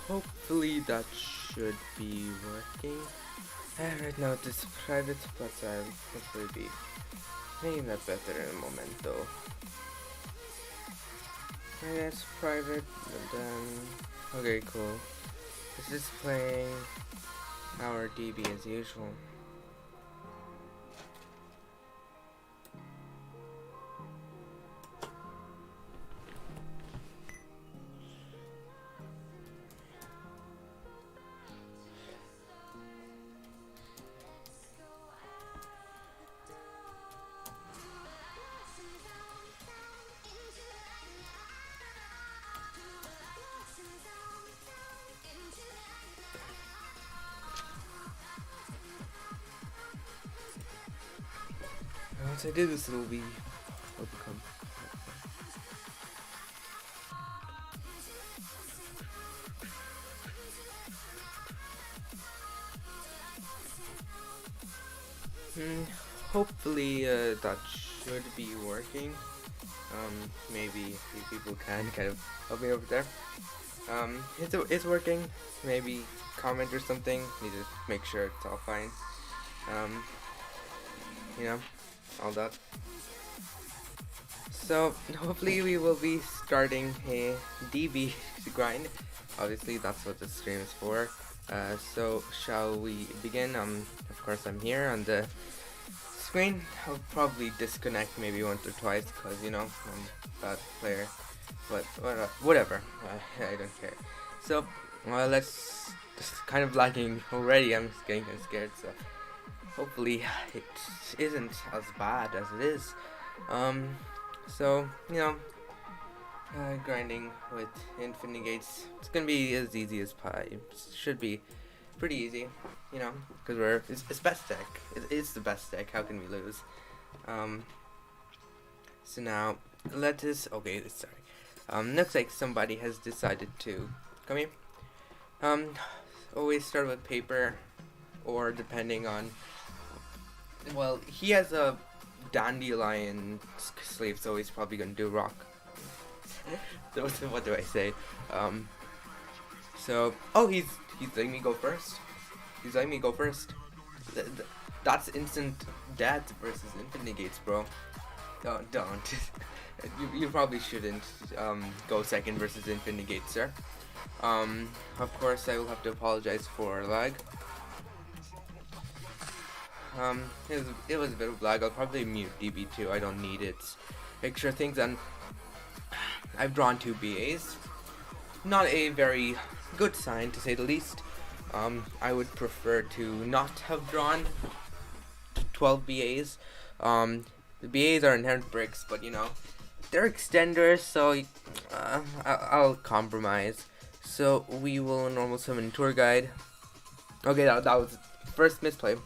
Hopefully that should be working. Right now it is private, but I'll hopefully be making that better in a moment though. Okay, it's private, and then okay, cool. It's just playing our DB as usual. Once I do this, it'll become. Hopefully that should be working. Maybe a few people can kind of help me over there. It's working. Maybe comment or something. Need to make sure it's all fine. You know, all that. So hopefully we will be starting a DB grind. Obviously that's what the stream is for. So shall we begin? Of course I'm here on the screen. I'll probably disconnect maybe once or twice because you know I'm a bad player. But whatever. I don't care. So let's. Just kind of lagging already. I'm just getting kind of scared. So hopefully it isn't as bad as it is. So you know, grinding with infinite gates. It's gonna be as easy as pie. It should be pretty easy, you know, because it's best deck. It's the best deck. How can we lose? So now let us. Okay, sorry. Looks like somebody has decided to come here. Always start with paper, or depending on. Well, he has a dandelion sleeve, so he's probably gonna do rock. What do I say? So he's letting me go first. He's letting me go first. That's instant death versus infinite gates, bro. Don't. you probably shouldn't go second versus infinite gates, sir. Of course I will have to apologize for lag. It was a bit of lag. I'll probably mute DB2. I don't need it. Make sure things on. I've drawn 2 BAs. Not a very good sign, to say the least. I would prefer to not have drawn 12 BAs. The BAs are inherent bricks, but you know, they're extenders, so I'll compromise. So we will normal summon tour guide. Okay, that was first misplay.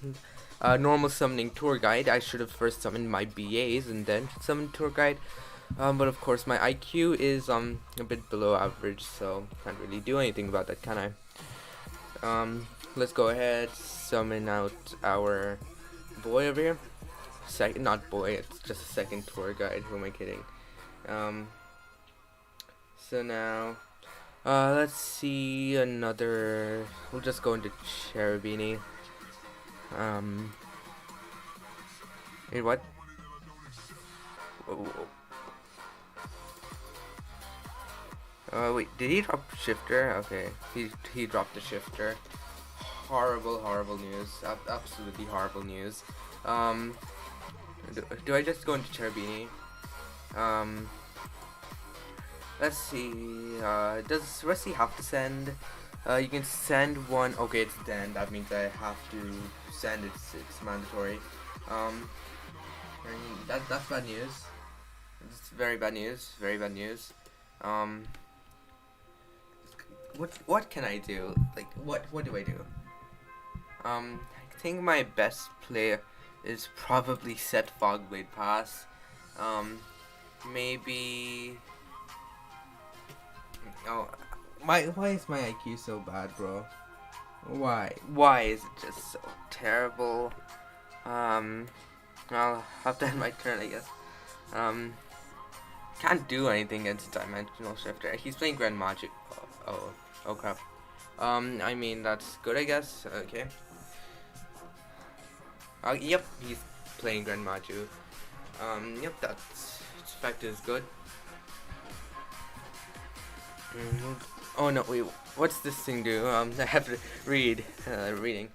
Normal summoning tour guide. I should have first summoned my BAs and then summoned tour guide. But of course my IQ is a bit below average, so can't really do anything about that, can I? Let's go ahead, summon out our boy over here. Not boy, it's just a second tour guide. Who am I kidding? So now, let's see another. We'll just go into Cherubini. Wait, what? Wait, did he drop shifter? Okay, he dropped the shifter. Horrible news. Absolutely horrible news. Do I just go into Cherubini? Let's see. Does Rusty have to send? You can send one. Okay, it's then. That means I have to send it. It's mandatory. That's bad news. It's very bad news. Very bad news. What can I do? Like what do I do? I think my best player is probably set Fogblade Pass. Maybe. Oh, why is my IQ so bad, bro? Why is it just so terrible? I'll have to end my turn, I guess. can't do anything against Dimensional Shifter. He's playing Grand Magic. Oh crap. I mean, that's good, I guess. Okay. Yep, he's playing Grand Maju. Yep, that's effect is good. Oh no, wait, what's this thing do? I have to read. Reading.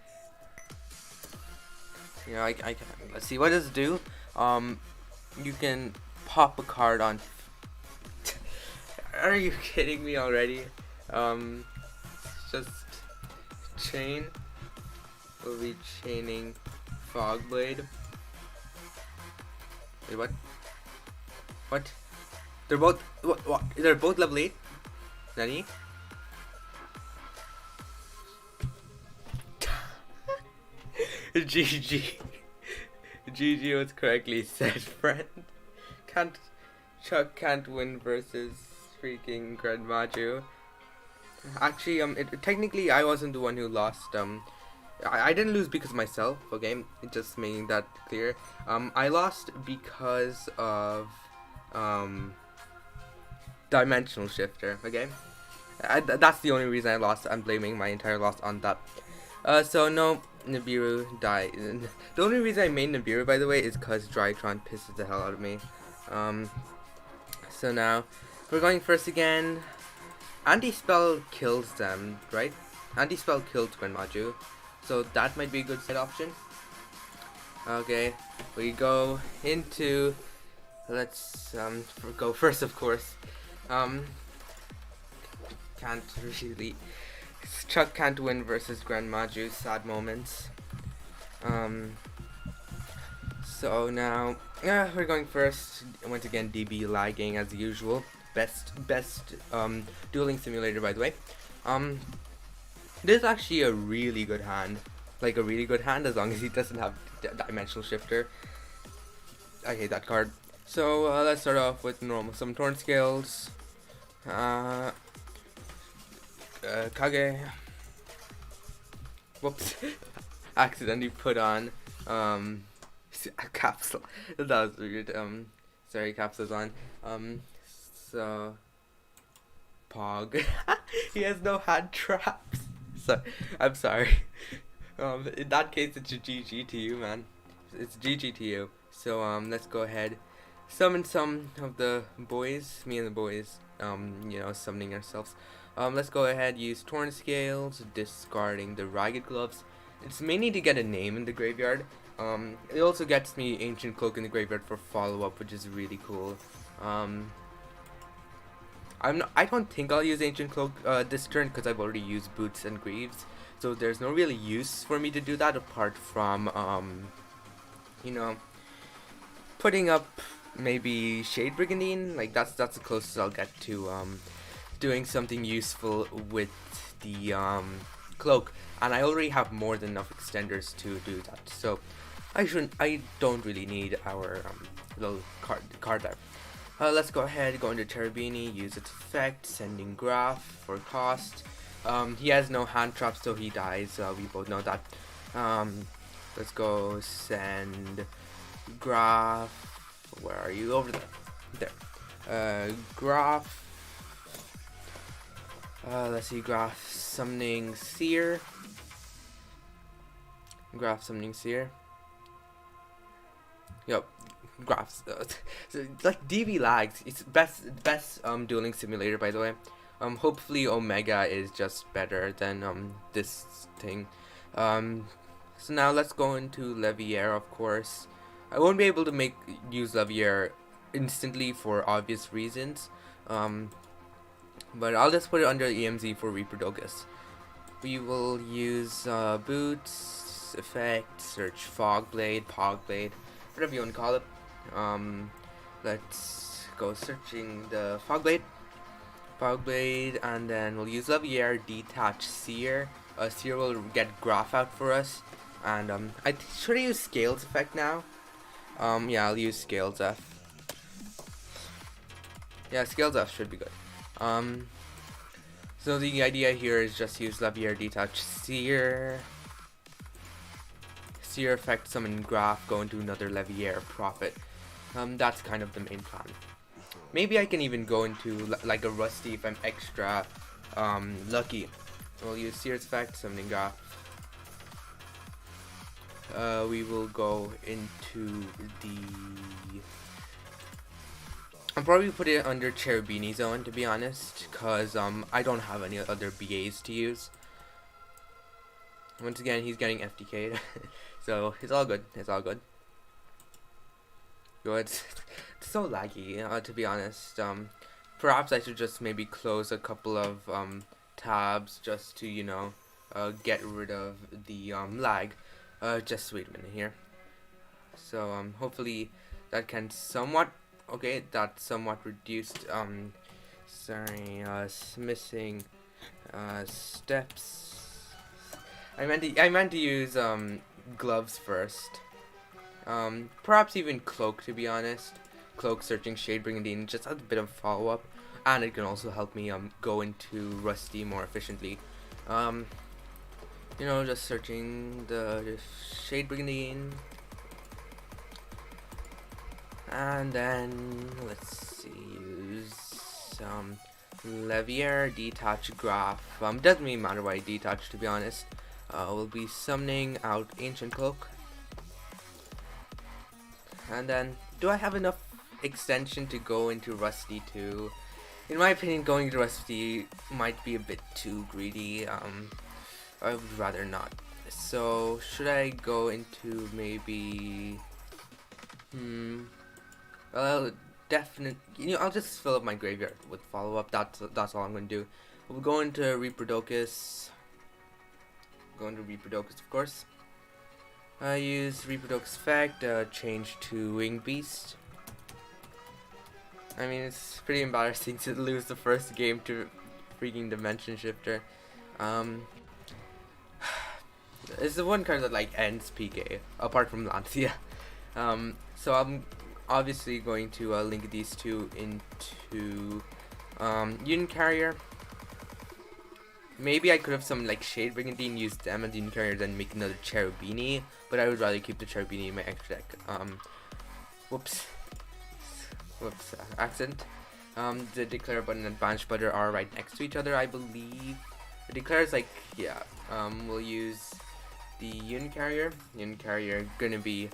Yeah, I can. Let's see, what does it do? You can pop a card on. Are you kidding me already? Just chain. We'll be chaining Fogblade. Wait, what? What? They're both what? They're both level 8. Nani? GG. GG was correctly said, friend. Chuck can't win versus freaking Grand Maju. Actually, technically I wasn't the one who lost. I didn't lose because of myself. Okay, just making that clear. I lost because of Dimensional Shifter. Okay, that's the only reason I lost. I'm blaming my entire loss on that. So no, Nibiru died. The only reason I made Nibiru, by the way, is because Drytron pisses the hell out of me. So now we're going first again. Anti-spell kills them, right? Anti-spell kills Grand Maju, so that might be a good side option. Okay, we go into. Let's go first, of course. Can't really. Chuck can't win versus Grand Maju. Sad moments. So now, we're going first. Once again, DB lagging as usual. Best dueling simulator, by the way. This is actually a really good hand. Like a really good hand, as long as he doesn't have Dimensional Shifter. I hate that card. So let's start off with normal some Torn Scales. Kage. Whoops. Accidentally put on capsule. That was weird. Sorry, capsule's on. So Pog. He has no hand traps. So I'm sorry. In that case, it's a GG to you, man. It's GG to you. So let's go ahead, summon some of the boys. Me and the boys. You know, summoning ourselves. Let's go ahead, use Torn Scales, discarding the Ragged Gloves. It's mainly to get a name in the graveyard. It also gets me Ancient Cloak in the graveyard for follow-up, which is really cool. I don't think I'll use Ancient Cloak this turn because I've already used Boots and Greaves. So there's no really use for me to do that apart from, you know, putting up maybe Shade Brigandine. Like that's the closest I'll get to doing something useful with the cloak, and I already have more than enough extenders to do that. So I don't really need our little card there. Let's go ahead, go into Terabini, use its effect, sending Graph for cost. He has no hand traps, so he dies. We both know that. Let's go send Graph. Where are you? Over there. There. Graph. Let's see. Graph summoning Seer. Graph summoning Seer. Yep. Graphs. So like DB lags. It's best dueling simulator, by the way. Hopefully Omega is just better than this thing. So now let's go into Levier, of course. I won't be able to use Levier instantly for obvious reasons. But I'll just put it under EMZ for Reprodogus. We will use Boots, Effect, search Fogblade, Pogblade, whatever you want to call it. Let's go searching the Fogblade, and then we'll use Levier, detach Seer. Seer will get Graph out for us, and should I use Scales effect now? Yeah, I'll use Scales F. Yeah, Scales F should be good. So the idea here is just use Levier, detach Seer. Seer effect, summon Graph, go into another Levier, profit. That's kind of the main plan. Maybe I can even go into like a Rusty if I'm extra lucky. We'll use Sears Effect, Summoning Graph. We will go into the... I'll probably put it under Cherubini Zone, to be honest, because I don't have any other BAs to use. Once again, he's getting FTK'd, so it's all good. It's all good. Good. It's so laggy, to be honest. Perhaps I should just maybe close a couple of tabs just to, you know, get rid of the lag. Just wait a minute here. So hopefully that can somewhat, okay, that's somewhat reduced. Sorry, missing steps. I meant to use gloves first. Perhaps even cloak, to be honest. Cloak, searching, shade, brigandine, just a bit of follow up, and it can also help me go into Rusty more efficiently. You know, just searching the shade, brigandine, and then let's see, use Levier, detach graph. Doesn't really matter why I detach, to be honest. We'll be summoning out Ancient Cloak. And then, do I have enough extension to go into Rusty 2? In my opinion, going to Rusty might be a bit too greedy. I would rather not. So, should I go into maybe... Well, definitely... You know, I'll just fill up my graveyard with follow-up. That's all I'm going to do. We'll go into Reaperdocus. Go into Reaperdocus, of course. I use Reaperdocus effect, change to Wing Beast. I mean, it's pretty embarrassing to lose the first game to freaking Dimension Shifter. It's the one card that like ends PK, apart from Lancia. So I'm obviously going to link these two into Unit Carrier. Maybe I could have some like Shade Brigandine, use them as Unit Carrier, then make another Cherubini, but I would rather keep the Cherubini in my extra deck. Whoops, accent. The Declare button and Banish Butter are right next to each other, I believe. The Declare is like, yeah, we'll use the Unit Carrier. Unit Carrier gonna be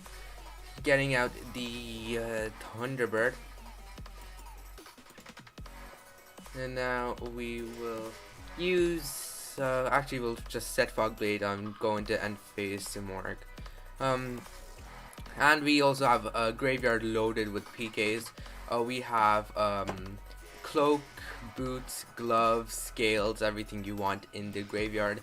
getting out the Thunderbird. And now we will use, actually we'll just set Fogblade, go into end phase Simorg. And we also have a graveyard loaded with PKs. We have Cloak, Boots, Gloves, Scales, everything you want in the graveyard.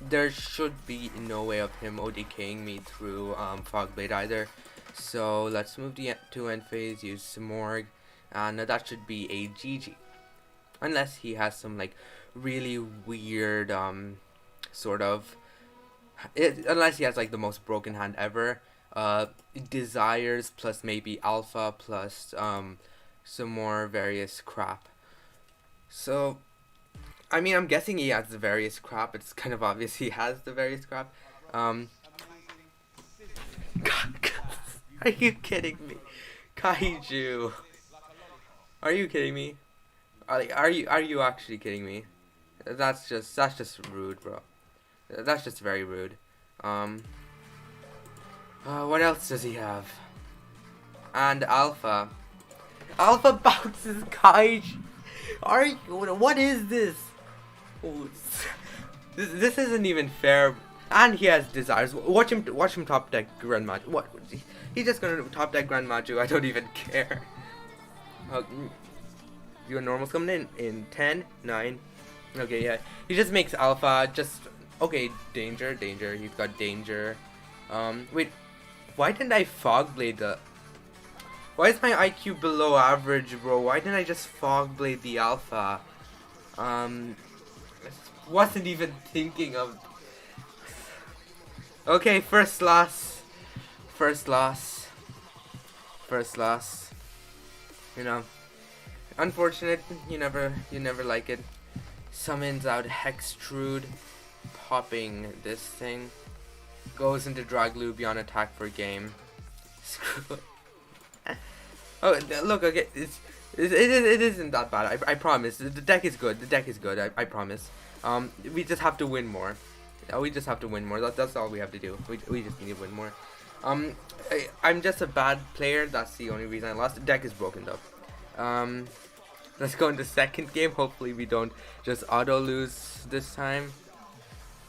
There should be no way of him ODKing me through Fogblade either. So let's move to end phase, use Simorg, and that should be a GG. Unless he has some like really weird sort of unless he has like the most broken hand ever, Desires plus maybe Alpha plus some more various crap. So I mean, I'm guessing he has the various crap. It's kind of obvious he has the various crap. God, are you kidding me? Kaiju, are you kidding me? Are you actually kidding me? That's just rude, bro. That's just very rude. What else does he have? And Alpha bounces Kaiju. What is this? Oh, this isn't even fair. And he has Desires. Watch him top deck Grand Maju. What? He's just gonna top deck Grand Maju. I don't even care. Your normal's coming in 10, 9. Okay, yeah. He just makes Alpha. Just okay. Danger. He's got Danger. Wait. Why didn't I Fogblade the? Why is my IQ below average, bro? Why didn't I just Fogblade the Alpha? Wasn't even thinking of. Okay, first loss. You know, unfortunate. You never like it. Summons out Hextrude, popping this thing. Goes into Draglu beyond attack for game. Screw it. Oh, look, okay, It isn't that bad. I promise. The deck is good. The deck is good. I promise. We just have to win more. We just have to win more. That's all we have to do. We just need to win more. I'm just a bad player. That's the only reason I lost. The deck is broken though. Let's go into second game. Hopefully we don't just auto lose this time.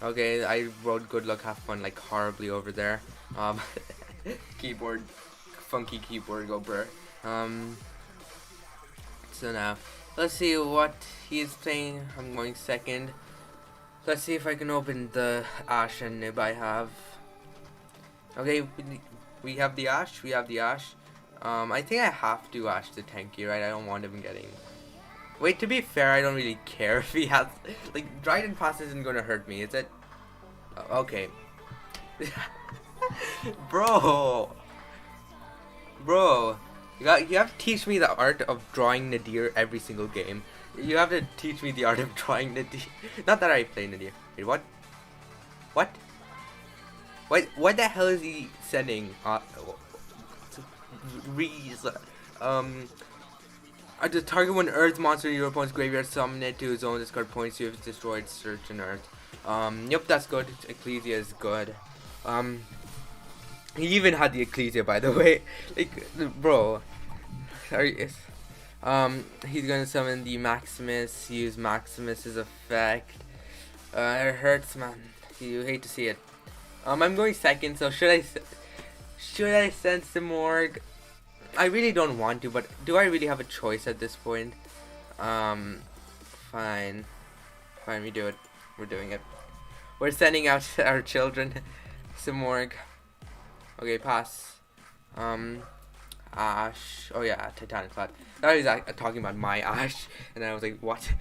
Okay, I wrote good luck, have fun like horribly over there. Keyboard, funky keyboard go bruh. So now let's see what he's playing. I'm going second. Let's see if I can open the Ash and Nib I have. Okay, we have the Ash. We have the Ash. I think I have to Ash the tanky, right? I don't want him getting. Wait, to be fair, I don't really care if he has. Like, Dryden Pass isn't gonna hurt me, is it? Okay. Bro, you have to teach me the art of drawing Nadir every single game. You have to teach me the art of drawing Nadir. Not that I play Nadir. Wait, what? What the hell is he sending? The target one Earth monster in your opponent's graveyard, summon it to his own discard points. You have destroyed search an Earth. Yep, that's good. Ecclesia is good. He even had the Ecclesia, by the way. Like, bro. Sorry. He's gonna summon the Maximus. Use Maximus's effect. It hurts, man. You hate to see it. I'm going second. So should I send some more? I really don't want to, but do I really have a choice at this point? Fine, we do it. We're doing it. We're sending out our children. Simorg. Okay, pass. Ash. Oh yeah, Titanic Cloud. I was talking about my Ash, and I was like, what?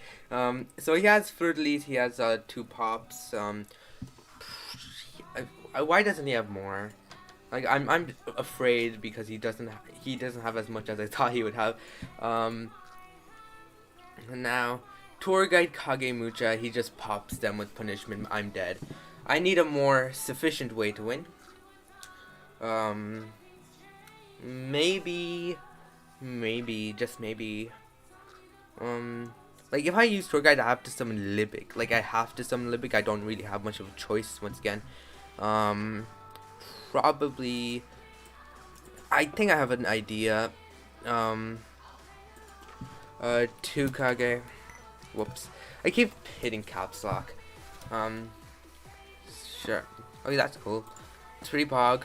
So he has Fruit Elite. He has 2 pops. Why doesn't he have more? Like, I'm afraid because he doesn't have as much as I thought he would have. And now Tour Guide Kagemucha, he just pops them with punishment. I'm dead. I need a more sufficient way to win. Maybe, just maybe. Like, if I use Tour Guide, I have to summon Libic. Like, I have to summon Libic. I don't really have much of a choice once again. Probably, I think I have an idea. 2 Kage. Whoops. I keep hitting caps lock. Sure. Okay, that's cool. 3 Pog.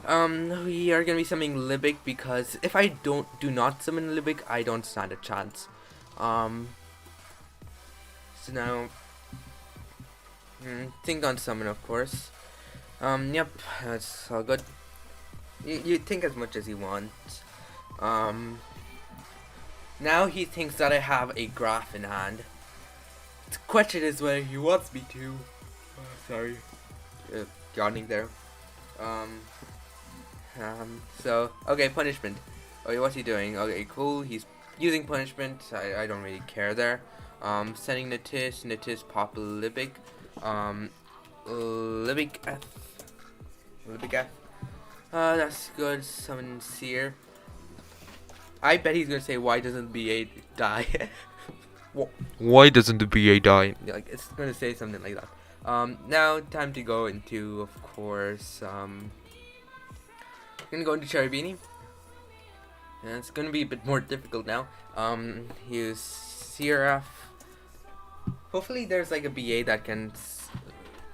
We are gonna be summoning Libic because if I do not summon Libic, I don't stand a chance. So now, think on summon, of course. Yep, that's all good. You think as much as you want. Now he thinks that I have a graph in hand. The question is whether he wants me to. Sorry. Yawning there. So, okay, punishment. Okay, what's he doing? Okay, cool. He's using punishment. I don't really care there. Sending Natis, pop Libic. Libic F. That's good. Summon Seer. I bet he's gonna say, why doesn't BA die? Why doesn't the BA die? Like, it's gonna say something like that. Now time to go into, of course, gonna go into Cherubini. And it's gonna be a bit more difficult now. Use Seraph. Hopefully there's like a BA that can.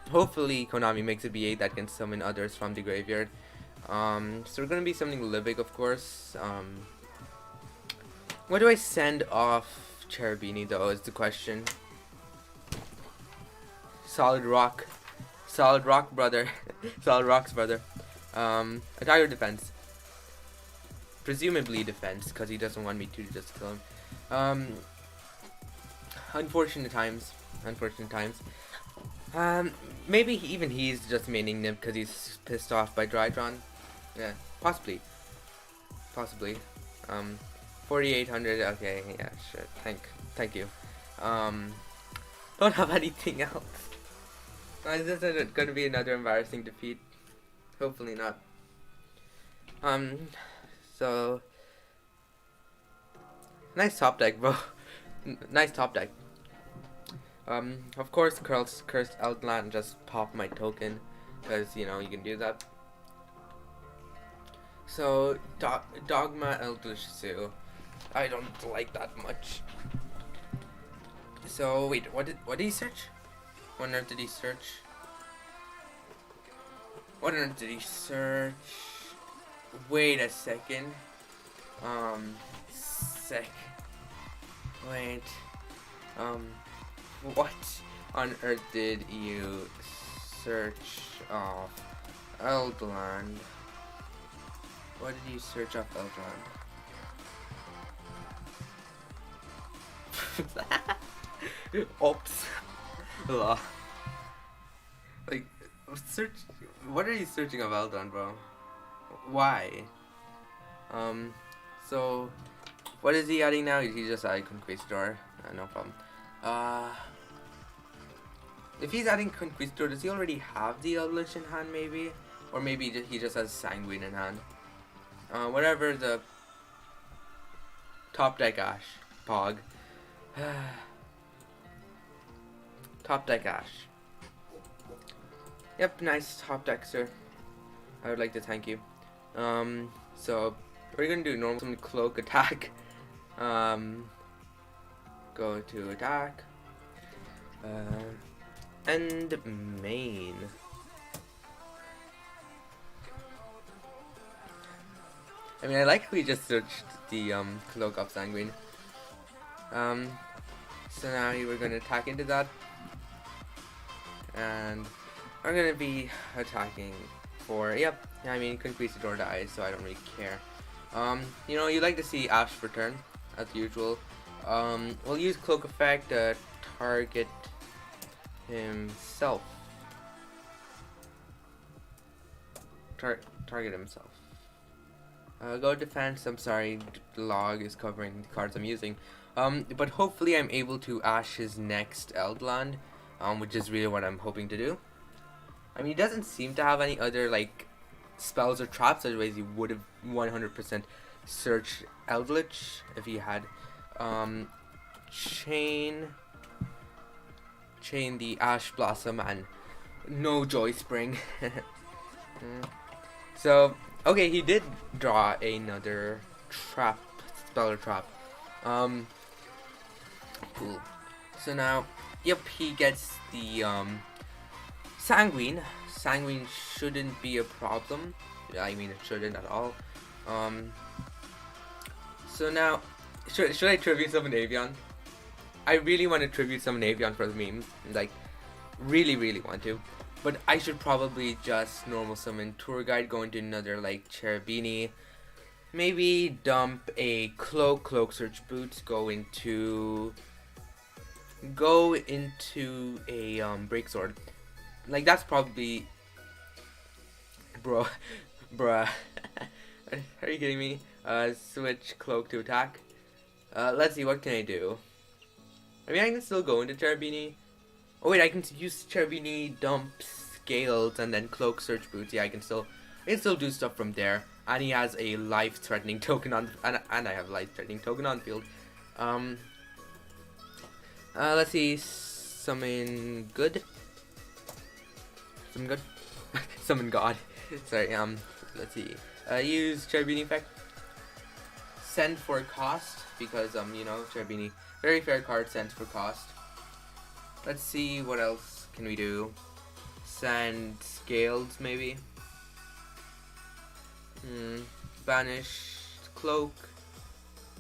Hopefully Konami makes a BA that can summon others from the graveyard. So we're gonna be summoning Libic, of course. What do I send off Cherubini though is the question. Solid Rock, brother. Solid Rock's brother. Attack or defense? Presumably defense, because he doesn't want me to just kill him. Unfortunate times. Maybe even he's just maining Nib because he's pissed off by Drydron. Yeah, possibly. 4,800. Okay, yeah, sure. Thank you. Don't have anything else. Is this going to be another embarrassing defeat? Hopefully not. So Nice top deck, bro. Nice top deck. Of course, Cursed Outland just pop my token, because, you know, you can do that. So, Dogma Eldritch Zoo. I don't like that much. So, wait, what did he search? What on earth did he search? What on earth did he search? Wait a second. Wait. What on earth did you search of Eldland? What did you search of Eldland? Oops. Like, search. What are you searching of Eldland, bro? Why? So, what is he adding now? He just added Conquistador. No problem. If he's adding Conquistador, does he already have the Eldritch in hand, maybe? Or maybe he just has Sanguine in hand. Whatever the top deck Ash. Pog. Top deck Ash. Yep, nice top deck, sir. I would like to thank you. So we're gonna do normal summon cloak attack. Go to attack. And main. I mean, I like how we just searched the cloak of Sanguine. So now we're gonna attack into that, and I'm gonna be attacking for, yep, I mean, Conquistador dies, so I don't really care. You know, you like to see Ash return, as usual. We'll use Cloak Effect to target himself. Target himself. Go defense, I'm sorry, the log is covering the cards I'm using. But hopefully I'm able to Ash his next Eldland, which is really what I'm hoping to do. I mean, he doesn't seem to have any other, like, spells or traps, otherwise he would have 100% searched Eldritch if he had. Chain the Ash Blossom and no Joy Spring. So, okay, he did draw another trap, spell or trap. Cool. So now, yep, he gets the Sanguine. Sanguine shouldn't be a problem. I mean, it shouldn't at all. So now, should I tribute summon Avian? I really want to tribute summon Avian for the memes. Like, really want to. But I should probably just normal summon Tour Guide, go into another, like, Cherubini. Maybe dump a Cloak Search Boots, go into a Break Sword. Like, that's probably, bruh. Are you kidding me? Switch Cloak to attack. Let's see, what can I do? I mean, I can still go into Cherubini. Oh wait, I can use Cherubini, dump Scales, and then Cloak Search Boots. Yeah, I can still do stuff from there. And he has a life-threatening token on, and I have a life-threatening token on field. Let's see, summon good. Summon good. Summon God. Sorry. Let's see. Use Cherubini effect. Send for cost because you know, Cherubini, very fair card. Send for cost. Let's see, what else can we do? Send Scales, maybe. Banish Cloak,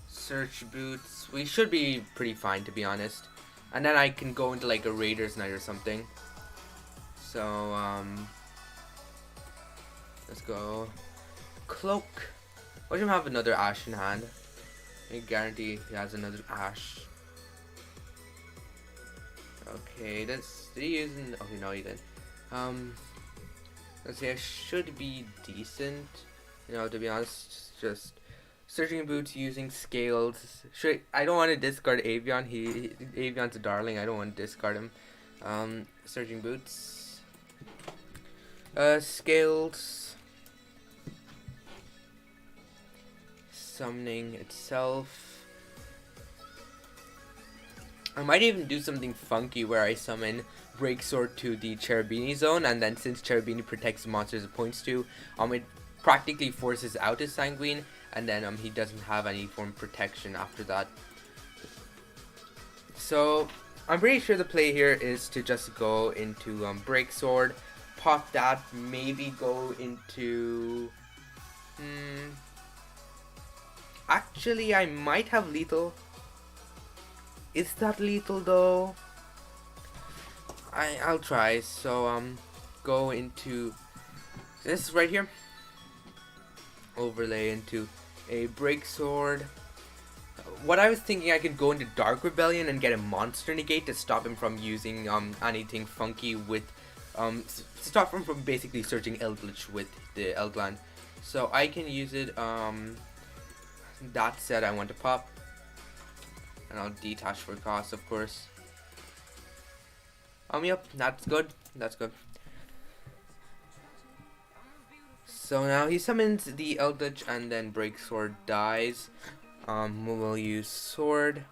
Search Boots. We should be pretty fine, to be honest. And then I can go into like a Raider's Night or something. So let's go Cloak. Watch him have another Ash in hand. I guarantee he has another Ash. Okay, did he use an, okay, no he didn't. Let's see, I should be decent. You know, to be honest, just Searching Boots, using Scales. I don't want to discard Avian. Avian's a darling. I don't want to discard him. Searching Boots. Scales. Summoning itself. I might even do something funky where I summon Break Sword to the Cherubini zone, and then since Cherubini protects the monsters it points to, it practically forces out his Sanguine, and then he doesn't have any form of protection after that. So I'm pretty sure the play here is to just go into Break Sword, pop that, maybe go into... Actually, I might have lethal. Is that lethal though? I'll try. So go into this right here. Overlay into a Break Sword. What I was thinking, I could go into Dark Rebellion and get a monster negate to stop him from using anything funky with stop him from basically searching Eldritch with the Eldland. So I can use it. That said, I want to pop, and I'll detach for cost, of course. Yep, that's good. That's good. So now he summons the Eldritch, and then Break Sword dies. We'll use Sword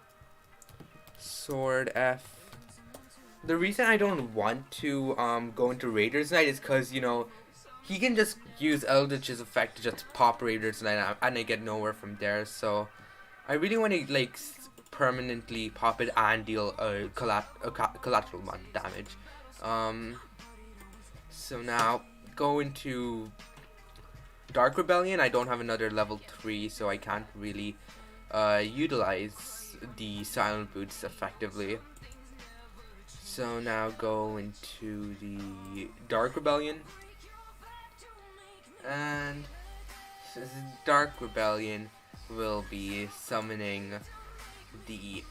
F. The reason I don't want to go into Raider's Knight is because, you know, he can just use Eldritch's effect to just pop Raider's Knight, and I get nowhere from there. So I really want to like permanently pop it and deal collateral damage. So now go into Dark Rebellion. I don't have another level 3, so I can't really utilize the Silent Boots effectively. So now go into the Dark Rebellion, and Dark Rebellion will be summoning the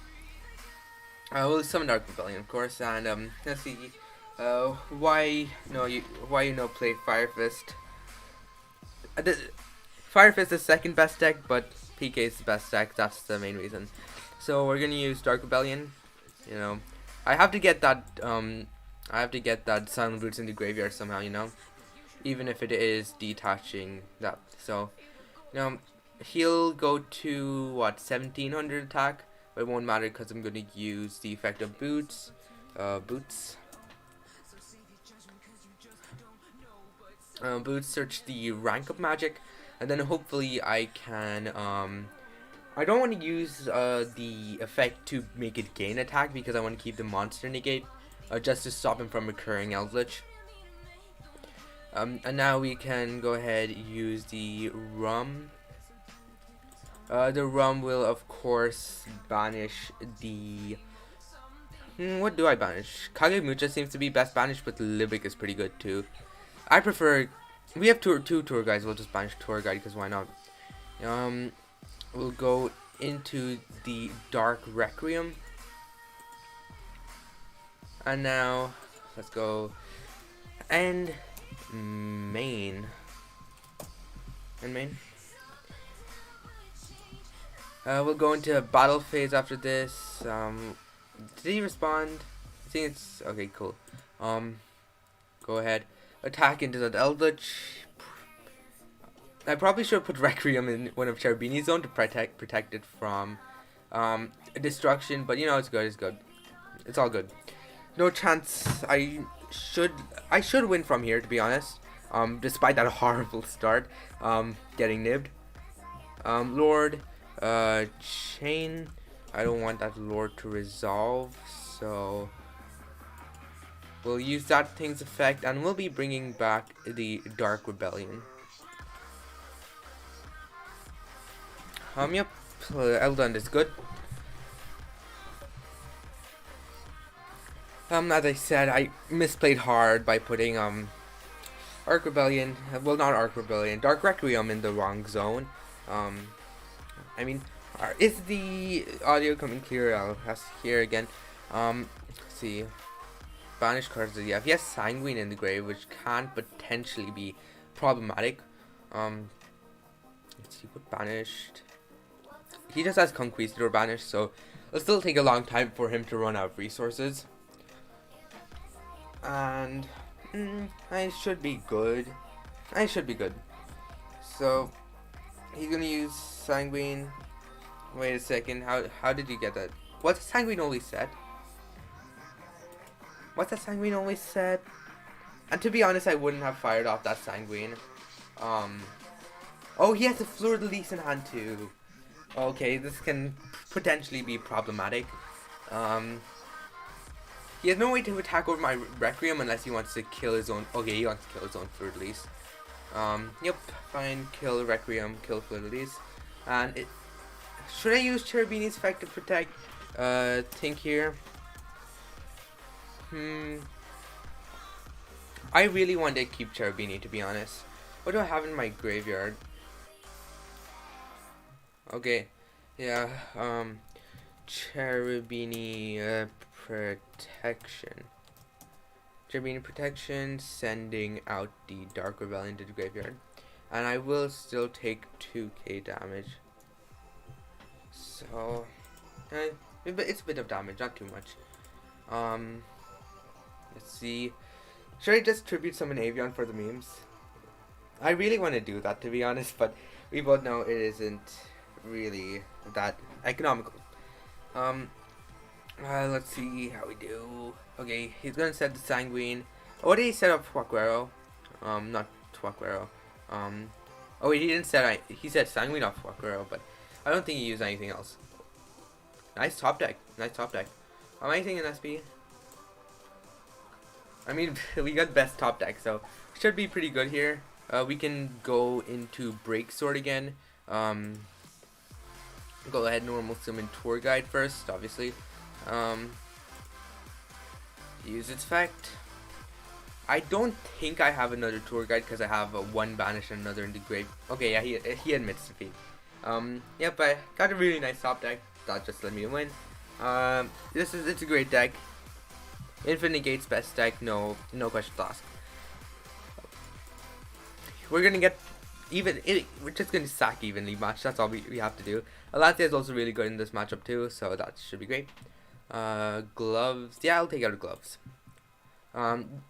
we'll summon Dark Rebellion, of course, and let's see why play Fire Fist. Fire Fist is second best deck, but PK is the best deck. That's the main reason. So we're gonna use Dark Rebellion. You know, I have to get that Silent Boots in the graveyard somehow. You know, even if it is detaching that. So, you know, he'll go to what, 1700 attack, but it won't matter because I'm gonna use the effect of Boots. Boots search the rank up magic, and then hopefully I can I don't want to use the effect to make it gain attack because I want to keep the monster negate just to stop him from recurring Eldritch. And now we can go ahead and use the Rum. The Rum will of course banish the... what do I banish? Kagemucha seems to be best banished, but Libic is pretty good too. I prefer... we have two tour guides, we'll just banish tour guide because why not? We'll go into the Dark Requiem. And now, let's go and main. We'll go into battle phase after this. Did he respond? I think it's okay. Cool. Go ahead, attack into that Eldritch. I probably should put Requiem in one of Cherubini's zone to protect it from destruction, but you know, it's good. It's good. It's all good. No chance. I should win from here, to be honest. Despite that horrible start, getting nibbed. Lord, chain. I don't want that Lord to resolve, so we'll use that thing's effect, and we'll be bringing back the Dark Rebellion. Yep, Eldland is good. As I said, I misplayed hard by putting Arc Rebellion, well, not Arc Rebellion, Dark Requiem in the wrong zone. I mean, is the audio coming clear? I'll have to hear again. Let's see. Banish cards that you have. Yes, Sanguine in the grave, which can potentially be problematic. Let's see what banished. He just has Conquistador banished, so it'll still take a long time for him to run out of resources. And I should be good. So he's gonna use Sanguine. Wait a second. How did you get that? What's the Sanguine always said? What's that Sanguine always said? And to be honest, I wouldn't have fired off that Sanguine. Oh, he has a Fleur-de-Lis in hand too. Okay, this can potentially be problematic. He has no way to attack over my Requiem unless he wants to kill his own. Okay, he wants to kill his own Fleur-de-Lis. Yep, fine. Kill Requiem, kill Fleur-de-Lis. And it. Should I use Cherubini's effect to protect? Think here. I really want to keep Cherubini, to be honest. What do I have in my graveyard? Okay, yeah, Cherubini, protection. Cherubini protection, sending out the Dark Rebellion to the graveyard. And I will still take 2k damage. So, it's a bit of damage, not too much. Let's see. Should I just tribute summon Avian for the memes? I really want to do that, to be honest, but we both know it isn't really that economical. Let's see how we do. Okay, he's gonna set the Sanguine. Oh, did he set up Tuaquero? Not Tuaquero. Oh wait, he didn't set. He said Sanguine off Tuaquero, but I don't think he used anything else. Nice top deck. Nice top deck. Anything in SB? I mean, we got best top deck, so should be pretty good here. We can go into Break Sword again. Go ahead, normal summon Tour Guide first, obviously. Use its effect. I don't think I have another Tour Guide because I have one banish and another in the grave. Okay, yeah, he admits defeat. Yep, I got a really nice top deck. That just let me win. It's a great deck. Infinite Negates best deck, no questions asked. We're gonna get we're just gonna sack evenly match. That's all we have to do. Alancia is also really good in this matchup too, so that should be great. Gloves, yeah, I'll take out the gloves.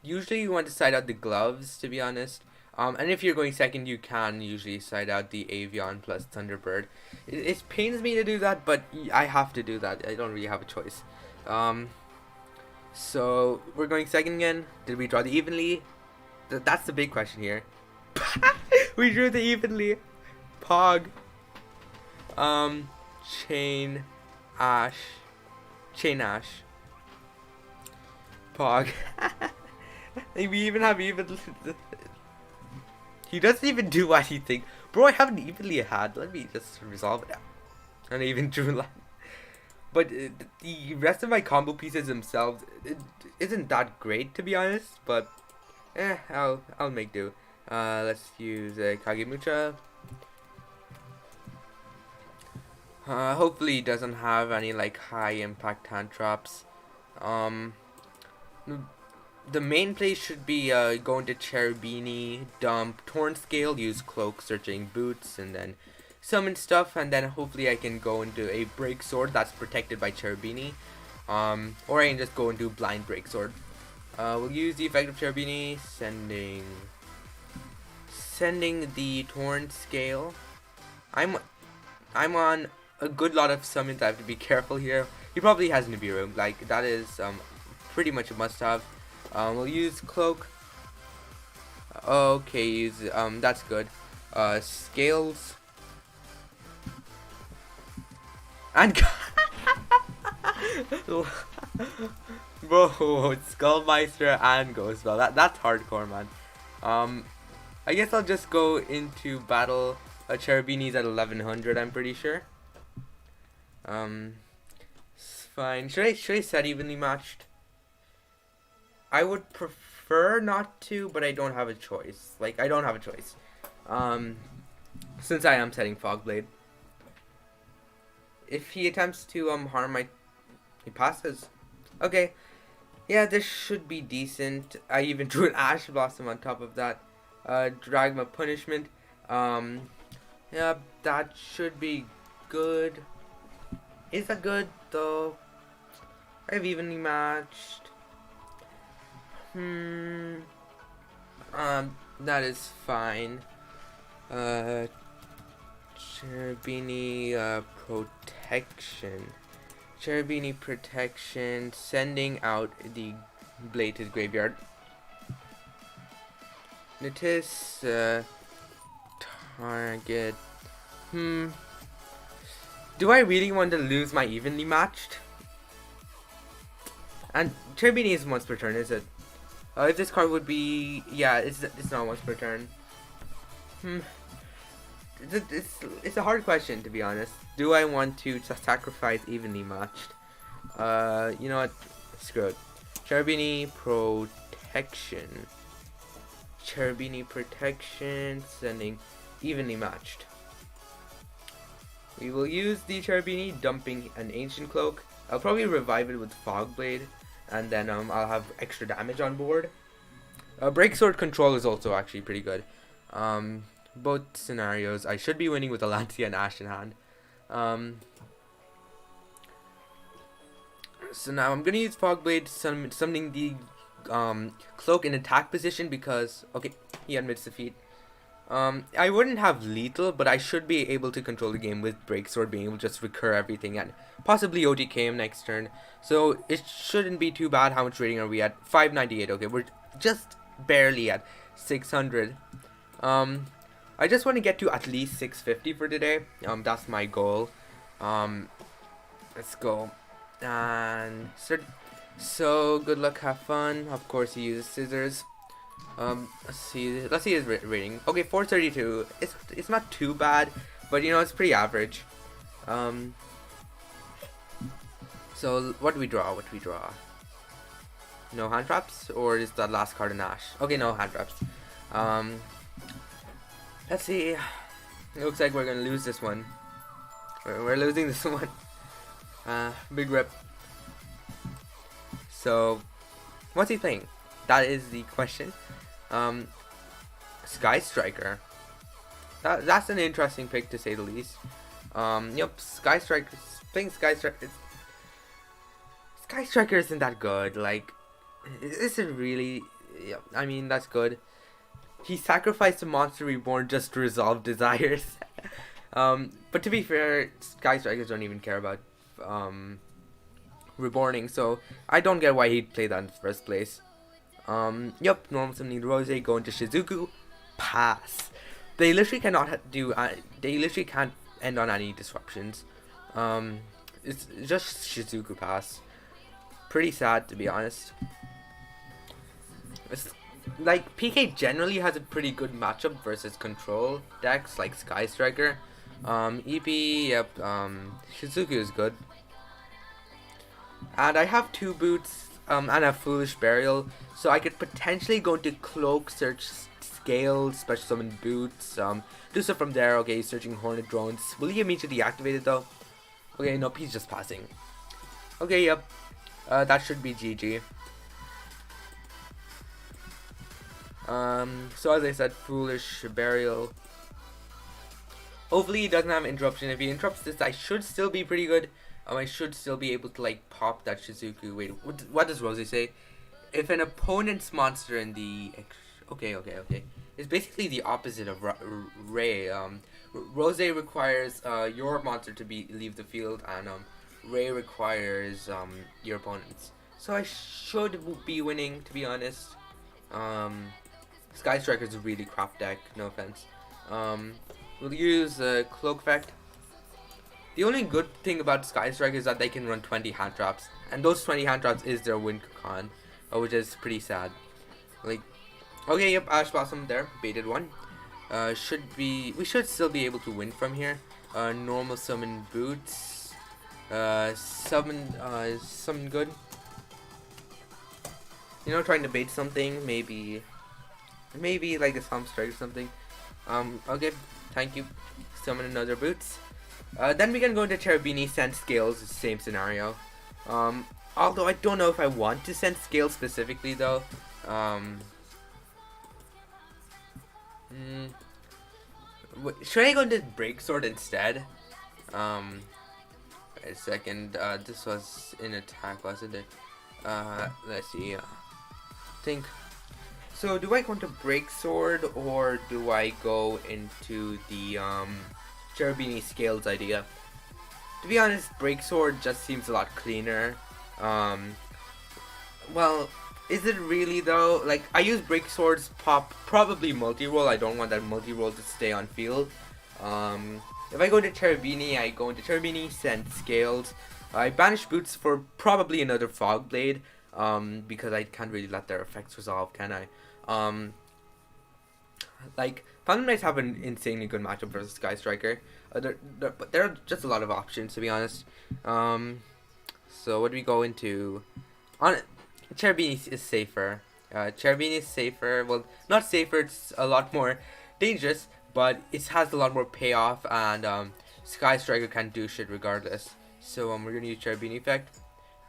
Usually you want to side out the gloves, to be honest. And if you're going second, you can usually side out the Avian plus Thunderbird. It pains me to do that, but I have to do that. I don't really have a choice. So we're going second again. Did we draw the evenly? That's the big question here. We drew the evenly. Pog. Chain Ash. Pog. We even have even. He doesn't even do what he thinks. Bro, I haven't evenly had. Let me just resolve it. And I even drew line. But the rest of my combo pieces themselves isn't that great, to be honest. But I'll make do. Let's use Kagemucha. Hopefully he doesn't have any like high impact hand traps. The main play should be going to Cherubini, dump Torn Scale, use Cloak, Searching Boots, and then summon stuff, and then hopefully I can go into a Break Sword that's protected by Cherubini, or I can just go into Blind Break Sword. We'll use the effect of Cherubini, sending the Torn Scale. I'm on a good lot of summons. I have to be careful here. He probably has Nibiru, like that is pretty much a must-have. We'll use Cloak. Okay, use that's good. Scales. And bro, Skullmeister and Ghostbell. That's hardcore, man. I guess I'll just go into battle. Cherubini's at 1100, I'm pretty sure. It's fine. Should I set evenly matched? I would prefer not to, but I don't have a choice. Like, I don't have a choice. Since I am setting Fogblade. If he attempts to harm he passes. Okay. Yeah, this should be decent. I even drew an Ash Blossom on top of that. Dragma Punishment. Yeah, that should be good. Is that good though? I've evenly matched. That is fine. Cherubini, protection. Cherubini protection, sending out the blade to the graveyard. Notice target. Do I really want to lose my evenly matched? And Cherubini is once per turn, is it? If this card would be, yeah, it's not once per turn. It's a hard question, to be honest. Do I want to sacrifice evenly matched? You know what? Screw it. Cherubini protection. Cherubini protection, sending evenly matched. We will use the Cherubini, dumping an ancient cloak. I'll probably revive it with Fog Blade, and then I'll have extra damage on board. Breaksword control is also actually pretty good. Both scenarios, I should be winning with a Lancia and Ash in hand. So now I'm gonna use Fog Blade, summoning the cloak in attack position because okay, he admits defeat. I wouldn't have lethal, but I should be able to control the game with Breaksword being able to just recur everything and possibly OTK him next turn. So it shouldn't be too bad. How much rating are we at? 598. Okay, we're just barely at 600. I just want to get to at least 650 for today. That's my goal. Let's go. And so good luck, have fun. Of course, he uses scissors. Let's see his rating. Okay, 432. It's not too bad, but you know it's pretty average. So what do we draw? No hand traps, or is that last card an Ash? Okay, no hand traps. Let's see. It looks like we're gonna lose this one. We're losing this one. Big rip. So, what's he playing? That is the question. Sky Striker. That's an interesting pick to say the least. Yep, Sky Striker. Playing Sky Striker. Sky Striker isn't that good. Like, is it really? Yeah, I mean that's good. He sacrificed a monster reborn just to resolve desires. But to be fair, Sky Strikers don't even care about reborning, so I don't get why he'd play that in the first place. Yep, normal summoning Rose, go into Shizuku, pass. They literally cannot do. They literally can't end on any disruptions. It's just Shizuku pass. Pretty sad, to be honest. It's like PK generally has a pretty good matchup versus control decks like Sky Striker. EP, yep. Shizuku is good. And I have 2 boots and a Foolish Burial, so I could potentially go into Cloak, search Scales, special summon boots, do stuff from there. Okay, searching Hornet Drones. Will he immediately deactivate it though? Okay, nope, he's just passing. Okay, yep. That should be GG. So as I said, Foolish Burial. Hopefully he doesn't have interruption. If he interrupts this, I should still be pretty good. I should still be able to like pop that Shizuku. Wait, what does Rose say? If an opponent's monster in the okay. It's basically the opposite of Ray. Rose requires your monster to leave the field, and Ray requires your opponent's. So I should be winning, to be honest. Sky Striker is a really crap deck. No offense. We'll use Cloak Effect. The only good thing about Sky Striker is that they can run 20 hand traps, and those 20 hand traps is their win con, which is pretty sad. Like, okay, yep, Ash Blossom there, baited one. We should still be able to win from here. Normal summon boots. Summon good. You know, trying to bait something, maybe like a Swamp Strike or something. Okay, thank you. Summon another boots. Then we can go into Cherubini, send Scales, same scenario. Although I don't know if I want to send Scales specifically though. Should I go into Breaksword instead? Wait a second, this was in attack, wasn't it? Let's see, think. So do I go into Breaksword or do I go into the Cherubini Scales idea? To be honest, Break Sword just seems a lot cleaner. Um, well, is it really though? Like, I use Break Swords probably multi-roll. I don't want that multi-roll to stay on field. If I go into Cherubini, I go into Cherubini, send Scales. I banish Boots for probably another Fog Blade, because I can't really let their effects resolve, can I? Like, Phantom Knights have an insanely good matchup versus Sky Striker. But there are just a lot of options, to be honest. So what do we go into? Cherubini is safer. Cherubini is safer. Well, not safer. It's a lot more dangerous, but it has a lot more payoff, and Sky Striker can do shit regardless. So we're gonna use Cherubini effect,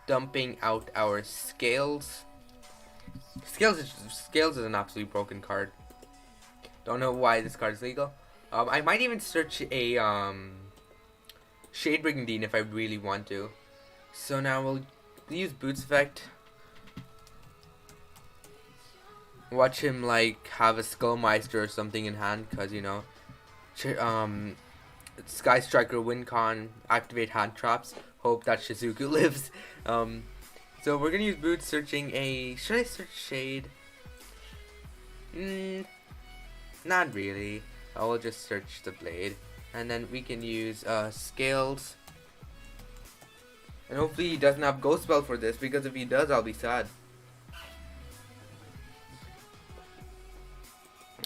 dumping out our Scales. Scales is an absolutely broken card. Don't know why this card is legal. I might even search a Shade Brigandine if I really want to. So now we'll use Boots effect. Watch him like have a Skullmeister or something in hand, cause you know, Sky Striker win con, activate hand traps. Hope that Shizuku lives. So we're gonna use Boots, searching a. Should I search Shade? Not really. I will just search the blade, and then we can use Scales. And hopefully he doesn't have Ghost Spell for this, because if he does, I'll be sad.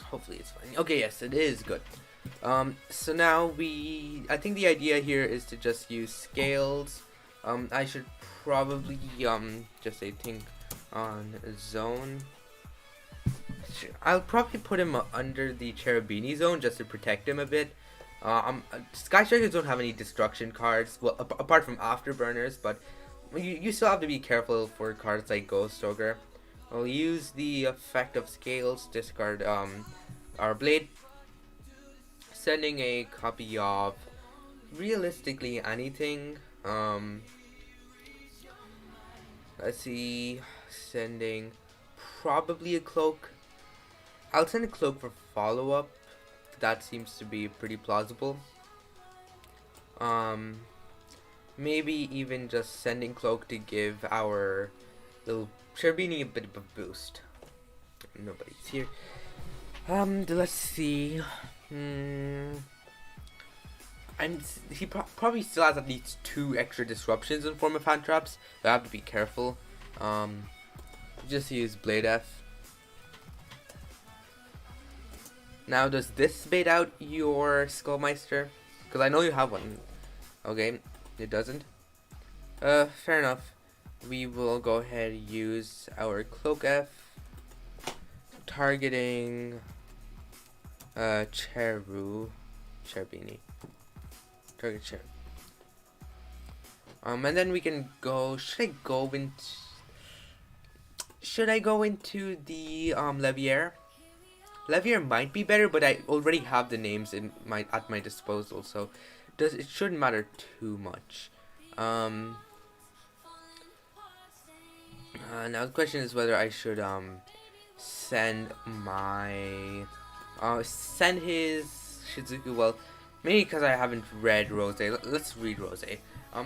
Hopefully it's fine. Okay, yes, it is good. So now I think the idea here is to just use Scales. I should probably just say think on zone. I'll probably put him under the Cherubini zone just to protect him a bit. Sky Strikers don't have any destruction cards, well, apart from Afterburners, but you still have to be careful for cards like Ghost Ogre. I'll use the effect of Scales, discard our blade, sending a copy of realistically anything. Let's see, sending probably a Cloak. I'll send a Cloak for follow-up. That seems to be pretty plausible. Maybe even just sending Cloak to give our little Cherubini a bit of a boost. Nobody's here. Let's see. He probably still has at least 2 extra disruptions in form of hand traps. So I have to be careful. Just use Blade F. Now, does this bait out your Skullmeister? Because I know you have one. Okay, it doesn't. Fair enough. We will go ahead and use our Cloak F, targeting Cherubini. Target Cherub. And then we can go. Should I go into the Levier? Levier might be better, but I already have the names at my disposal, so it shouldn't matter too much. Now the question is whether I should send his Shizuku. Well, maybe because I haven't read Rose. Let's read Rose.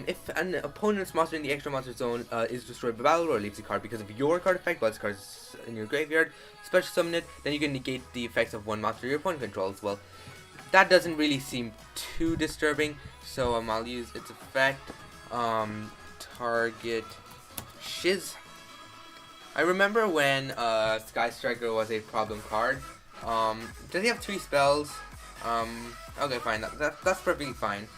If an opponent's monster in the extra monster zone is destroyed by battle or leaves a card because of your card effect while this card is in your graveyard, special summon it, then you can negate the effects of one monster your opponent controls. Well, that doesn't really seem too disturbing, so I'll use its effect. Target Shiz. I remember when Sky Striker was a problem card. Does he have 3 spells? Okay, fine. That's perfectly fine.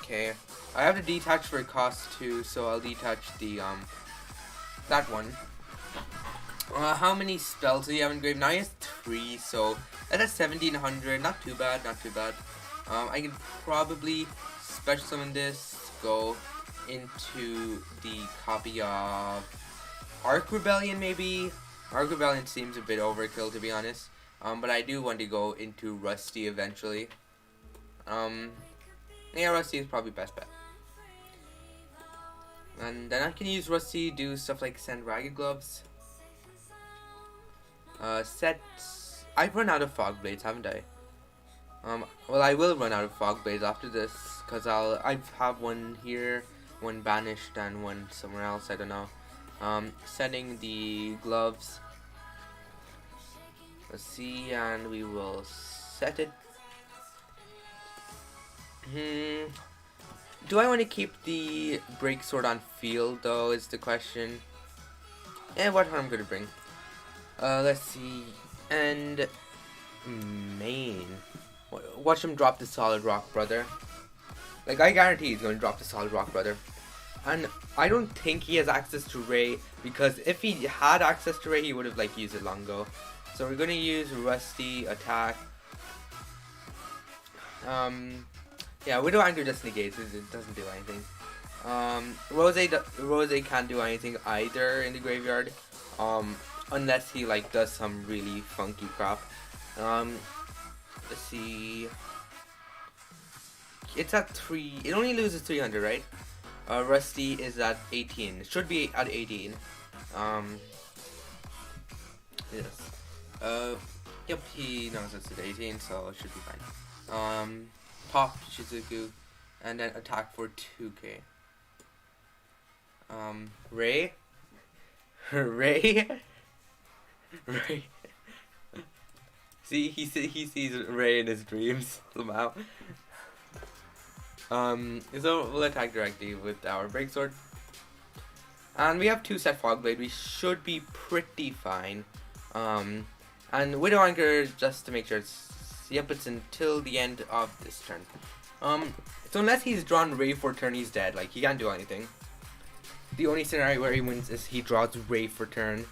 Okay. I have to detach for cost 2, so I'll detach the that one. How many spells do you have engraved? Now he has 3, so that's 1700. Not too bad, not too bad. I can probably special summon this, go into the copy of Arc Rebellion maybe. Arc Rebellion seems a bit overkill, to be honest. But I do want to go into Rusty eventually. Yeah, Rusty is probably best bet. And then I can use Rusty, do stuff like send Ragged Gloves. I've run out of Fog Blades, haven't I? Well, I will run out of fog blades after this, cause I have one here, one banished, and one somewhere else. I don't know. Setting the gloves. Let's see, and we will set it. Do I want to keep the break sword on field though? Is the question. And what harm could it bring? Let's see. And main. Watch him drop the solid rock, brother. Like, I guarantee he's going to drop the solid rock, brother. And I don't think he has access to Ray, because if he had access to Ray, he would have like used it long ago. So we're going to use Rusty attack. Yeah, Widow Anchor just negates it. It doesn't do anything. Rose can't do anything either in the graveyard. Unless he like does some really funky crap. Let's see. It's at 3. It only loses 300, right? Rusty is at 18. It should be at 18. Yes. Yep, he knows it's at 18, so it should be fine. Pop Shizuku, and then attack for 2k. Ray? Ray? Ray? See, he sees Ray in his dreams somehow. So we'll attack directly with our break sword. And we have 2 set fog blade. We should be pretty fine. And Widow Anchor, just to make sure it's until the end of this turn. So unless he's drawn Ray for turn, he's dead. Like, he can't do anything. The only scenario where he wins is he draws Ray for turn.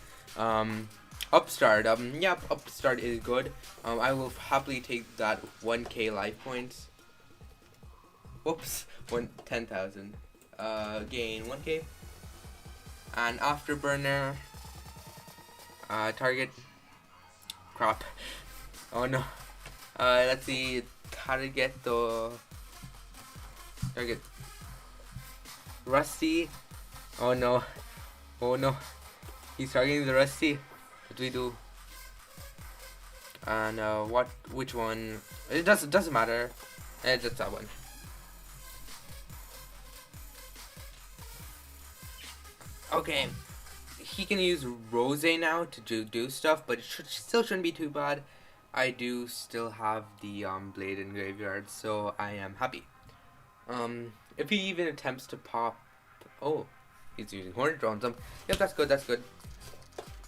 Upstart. Yep, Upstart is good. I will happily take that 1k life points. Whoops, 10,000. Gain 1k. And Afterburner. Target. Crap. Oh no. Let's see. Target Rusty. Oh no. Oh no. He's targeting the Rusty. What do we do? And which one? It doesn't matter. It's just that one. Okay. He can use Rose now to do stuff, but it still shouldn't be too bad. I do still have the blade in graveyard, so I am happy. If he even attempts to pop, oh, he's using Hornet Drones. Yep, that's good. That's good.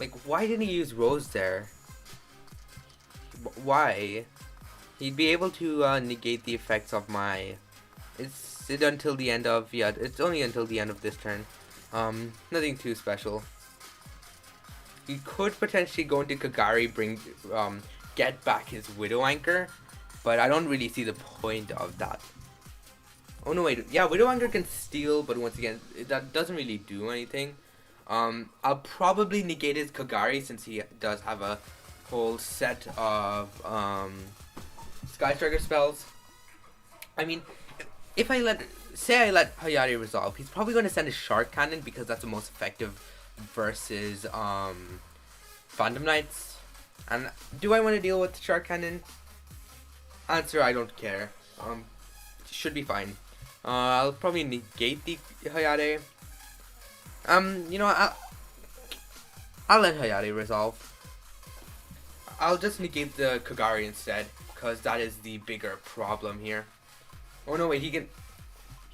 Like, why didn't he use Rose there? Why? He'd be able to negate the effects of my. It's until the end of It's only until the end of this turn. Nothing too special. He could potentially go into Kagari, get back his Widow Anchor, but I don't really see the point of that. Oh no, wait, yeah, Widow Anchor can steal, but once again, that doesn't really do anything. I'll probably negate his Kagari since he does have a whole set of Sky Striker spells. I mean, if I let Hayate resolve, he's probably going to send a Shark Cannon because that's the most effective versus Phantom Knights. And do I want to deal with the Shark Cannon? Answer, I don't care. Should be fine. I'll probably negate the Hayate. You know, I'll let Hayate resolve. I'll just negate the Kagari instead, because that is the bigger problem here. Oh no, wait, he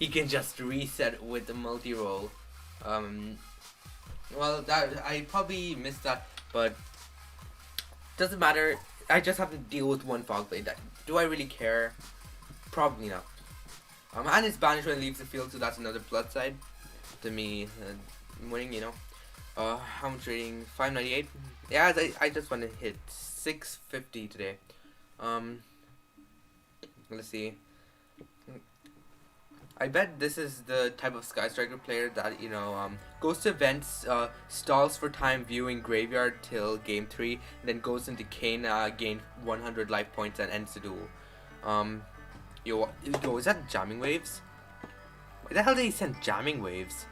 can just reset with the multi-roll. Well, I probably missed that, but doesn't matter. I just have to deal with one Fog Blade. Do I really care? Probably not. And it's banished when it leaves the field, so that's another plus side to me winning, you know. How much rating? 598? Yeah, I just want to hit 650 today. Let's see. I bet this is the type of Sky Striker player that, you know, goes to events, stalls for time viewing graveyard till game 3, and then goes into Kane, gain 100 life points and ends the duel. Yo, is that jamming waves? Why the hell did he send jamming waves?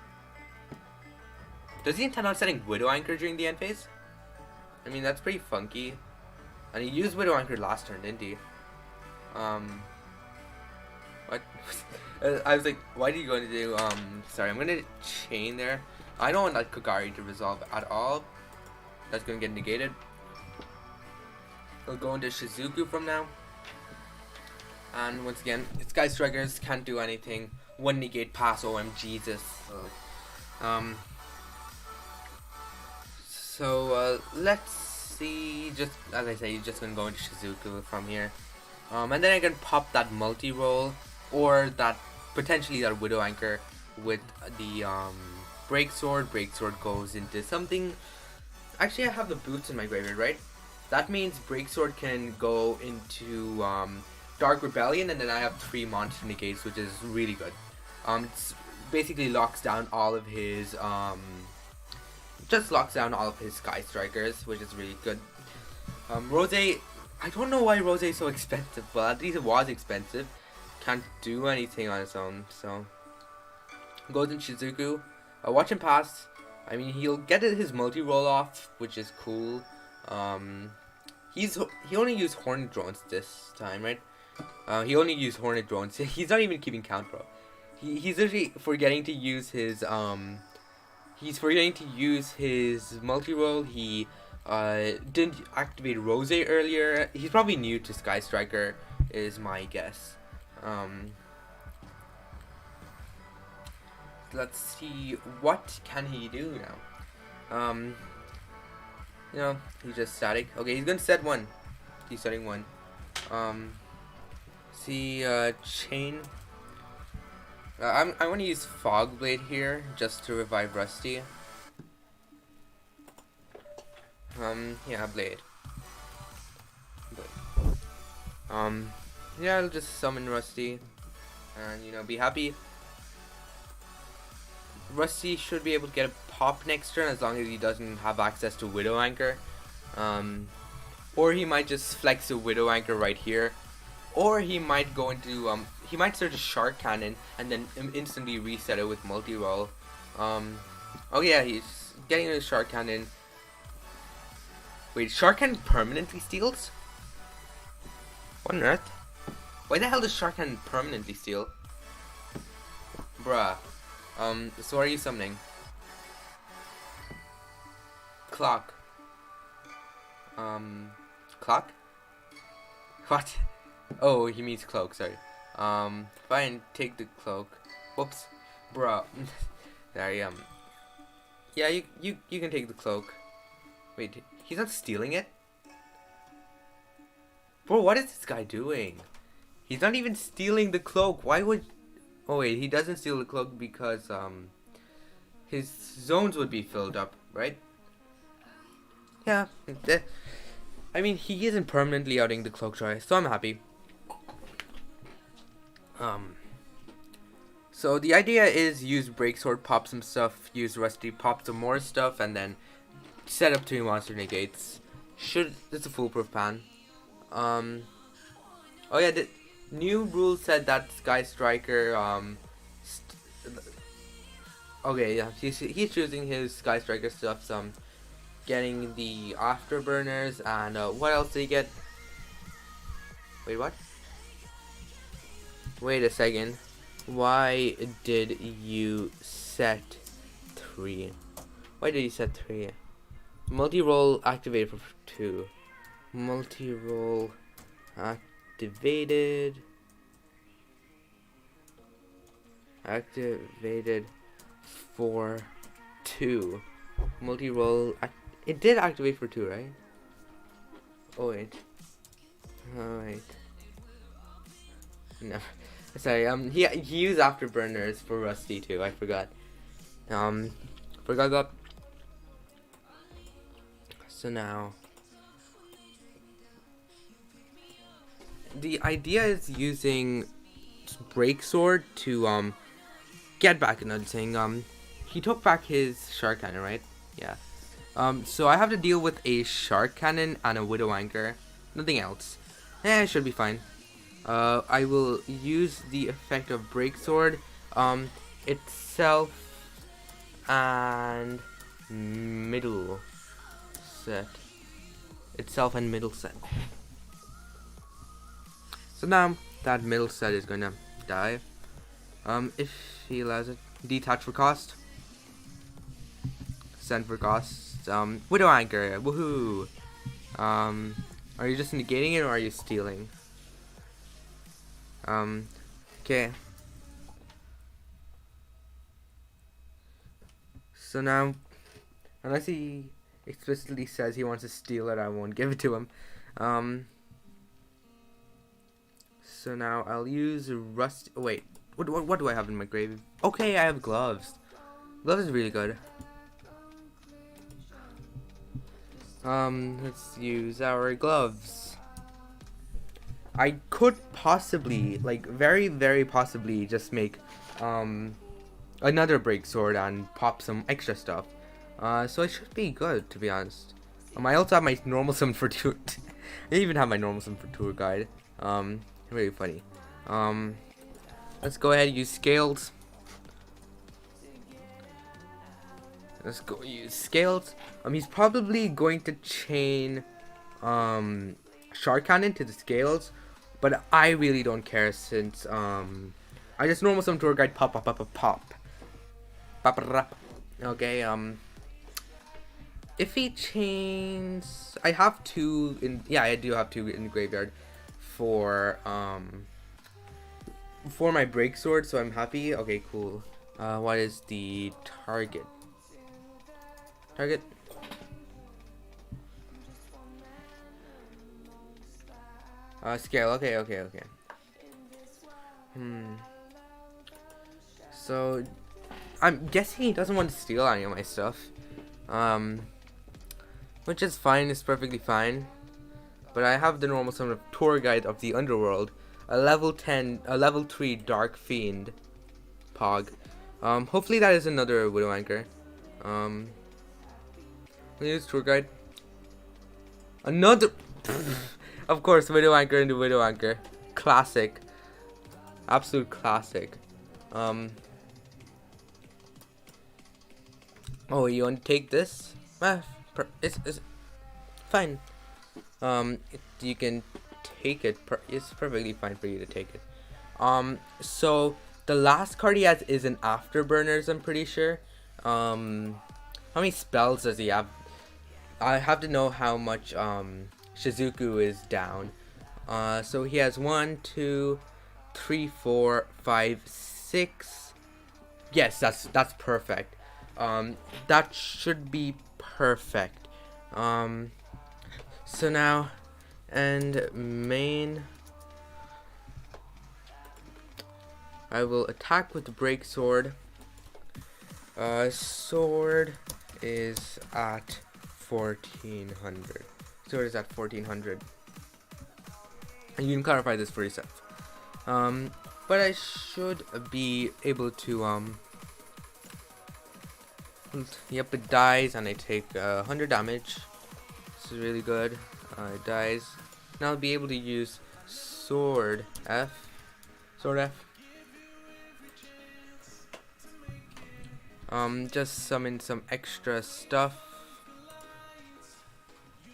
Does he intend on setting Widow Anchor during the end phase? I mean, that's pretty funky. And he used Widow Anchor last turn, didn't he? What? I was like, why are you going to do, sorry, I'm going to chain there. I don't want that Kagari to resolve at all. That's going to get negated. He'll go into Shizuku from now. And once again, Sky Strikers can't do anything. One negate pass, OM Jesus. Let's see, just as I say, you're just going to go into Shizuku from here. And then I can pop that multi-roll, or that, potentially that Widow Anchor with the Break Sword. Break Sword goes into something. Actually, I have the boots in my graveyard, right? That means Break Sword can go into Dark Rebellion, and then I have 3 monster negates, which is really good. It's basically locks down all of his just locks down all of his Sky Strikers, which is really good. Rose, I don't know why Rose is so expensive, but at least it was expensive. Can't do anything on its own, so goes in Shizuku. Watch him pass. I mean, he'll get his multi-roll off, which is cool. He only used Hornet Drones this time, right? He only used Hornet Drones. He's not even keeping count, bro. He's literally forgetting to use his multi-roll. He didn't activate Rose earlier. He's probably new to Sky Striker, is my guess. Let's see, what can he do now? You know, he's just static. Okay, he's gonna set 1. He's setting 1. Chain. I want to use Fog Blade here just to revive Rusty. Yeah, Blade. Yeah, I'll just summon Rusty, and you know, be happy. Rusty should be able to get a pop next turn as long as he doesn't have access to Widow Anchor. Or he might just flex a Widow Anchor right here. Or he might go into, he might search a Shark Cannon and then instantly reset it with multi-roll. Oh yeah, he's getting a Shark Cannon. Wait, Shark Cannon permanently steals? What on earth? Why the hell does Shark Cannon permanently steal? Bruh. So what are you summoning? Clock. Clock? What? Oh, he means cloak, sorry. Fine, take the cloak. Whoops. Bruh. Sorry, yeah, you can take the cloak. Wait, he's not stealing it? Bro, what is this guy doing? He's not even stealing the cloak. Why would... Oh wait, he doesn't steal the cloak because his zones would be filled up, right? Yeah. I mean, he isn't permanently outing the cloak try, so I'm happy. So the idea is use Break Sword, pop some stuff, use Rusty, pop some more stuff, and then set up 2 monster negates. It's a foolproof plan. Oh yeah, the new rule said that Sky Striker, okay, yeah, he's choosing his Sky Striker stuff, getting the Afterburners, and what else did he get? Wait, what? Wait a second. Why did you set 3? Why did you set 3? Multi-roll activated for 2. Multi-roll activated. Activated for 2. Multi-roll. It did activate for 2, right? Oh wait. Oh wait. No. Sorry. He used Afterburners for Rusty too. I forgot. Forgot that. So now, the idea is using Break Sword to get back another thing. He took back his Shark Cannon, right? Yeah. So I have to deal with a Shark Cannon and a Widow Anchor. Nothing else. It should be fine. I will use the effect of Break Sword itself and middle set. So now that middle set is gonna die. If he allows it. Detach for cost. Send for cost. Widow Anchor. Woohoo! Are you just negating it or are you stealing? Okay. So now, unless he explicitly says he wants to steal it, I won't give it to him. So now I'll use rust. Wait, what do I have in my grave? Okay, I have gloves. Gloves is really good. Let's use our gloves. I could possibly, like, very possibly just make, another break sword and pop some extra stuff. So it should be good, to be honest. I also have my normal summon for tour. I even have my normal summon for tour guide. Really funny. Let's go ahead and use scales. Let's go use scales. He's probably going to chain, Shark Cannon to the scales, but I really don't care since, I just normal summon tour guide pop. Okay, if he chains, I have two in, yeah, I do have two in the graveyard for my break sword, so I'm happy. Okay, cool. What is the target? Scale. Okay. So I'm guessing he doesn't want to steal any of my stuff, which is fine. It's perfectly fine. But I have the normal summon of tour guide of the underworld, a level 3 dark fiend pog. Hopefully that is another Widow Anchor. Use tour guide. Another. Of course, Widow Anchor into Widow Anchor. Classic. Absolute classic. Oh, you want to take this? It's fine. You can take it. It's perfectly fine for you to take it. So the last card he has is an Afterburners, I'm pretty sure. How many spells does he have? I have to know how much Shizuku is down. So he has 1, 2, 3, 4, 5, 6. Yes, that's perfect. That should be perfect. So now, and main, I will attack with the break sword. Sword is at 1400. Sword is at 1400. And you can clarify this for yourself. But I should be able to, yep, it dies and I take 100 damage. This is really good. It dies. Now I'll be able to use Sword F. Just summon some extra stuff.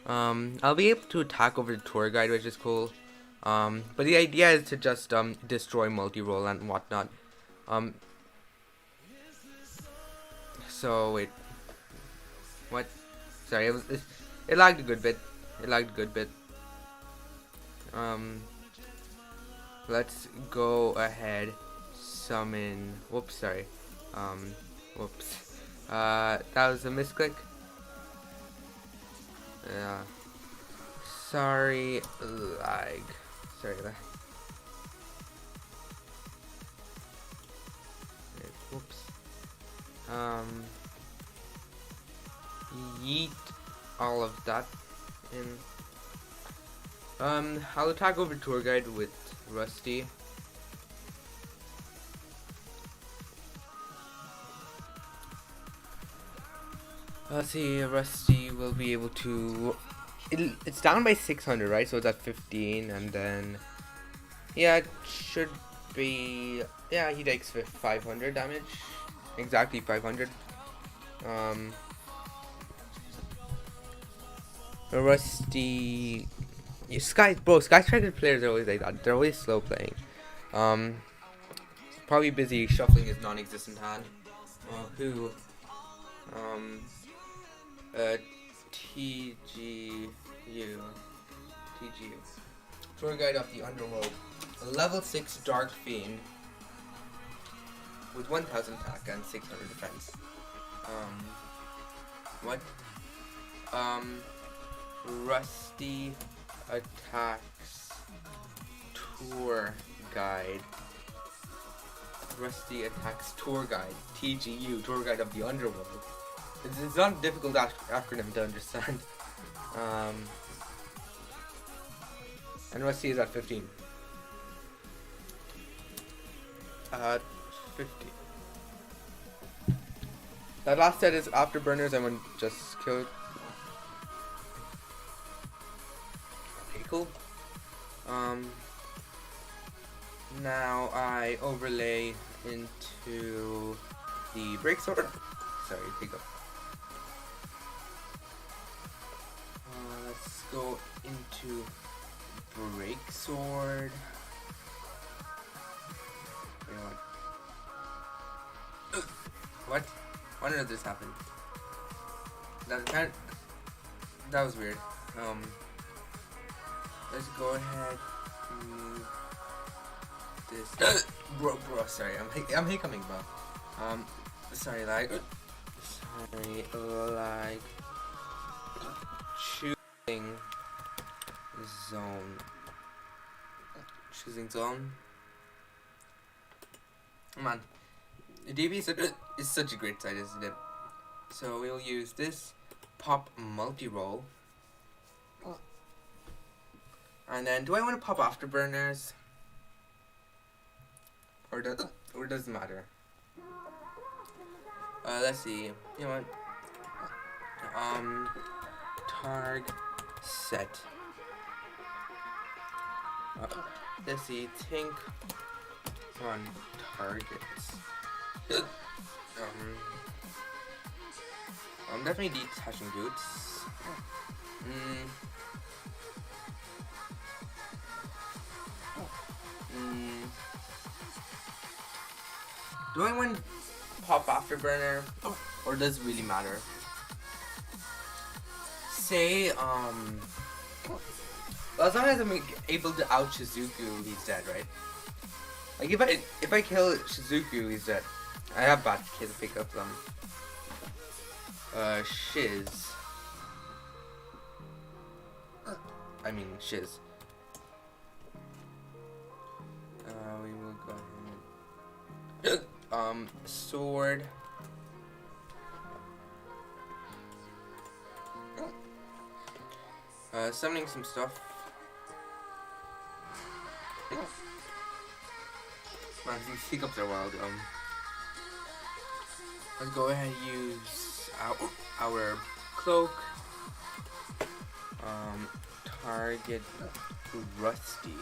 I'll be able to attack over the tour guide, which is cool. But the idea is to just destroy multi-roll and whatnot. So wait, what? Sorry, it lagged a good bit. Let's go ahead, summon. Whoops, sorry. Whoops. That was a misclick. Yeah. Sorry, lag. Sorry, lag. Whoops. Yeet all of that in. I'll attack over tour guide with Rusty. Let's see, Rusty will be able to. It's down by 600, right? So it's at 15, and then yeah, it should be. Yeah, he takes 500 damage, exactly 500. Rusty. Sky Striker players are always like that. They're always slow playing. Probably busy shuffling his non-existent hand. Who? Um, TGU. Tour Guide of the Underworld. A level 6 Dark Fiend with 1000 attack and 600 defense. What? Rusty Attacks Tour Guide. Rusty Attacks Tour Guide. TGU, Tour Guide of the Underworld. It's not a difficult acronym to understand. And Rusty is at 15. 50. That last set is Afterburners. I want just killed. Okay, cool. Now I overlay into the break sword. Sorry, pick up. Let's go into break sword. What? Why did this happen? That was weird. Let's go ahead and move this. bro, sorry, I'm hiccuping, bro. Sorry, like choosing zone. Choosing zone. Come on. DB is such a great site, isn't it? So we'll use this pop multi-roll. And then, do I want to pop Afterburners? Or does it matter? Let's see. You know what? Targ set. Let's see. Think on targets. I'm definitely detaching boots. Do I want to pop Afterburner, or does it really matter? Say, well, as long as I'm able to out Shizuku, he's dead, right? Like if I kill Shizuku, he's dead. I have bad kids to pick up them. Shiz. I mean Shiz. We will go ahead. Sword. Summoning some stuff. Man, these hiccups are wild. Let's go ahead and use our cloak. Target Rusty.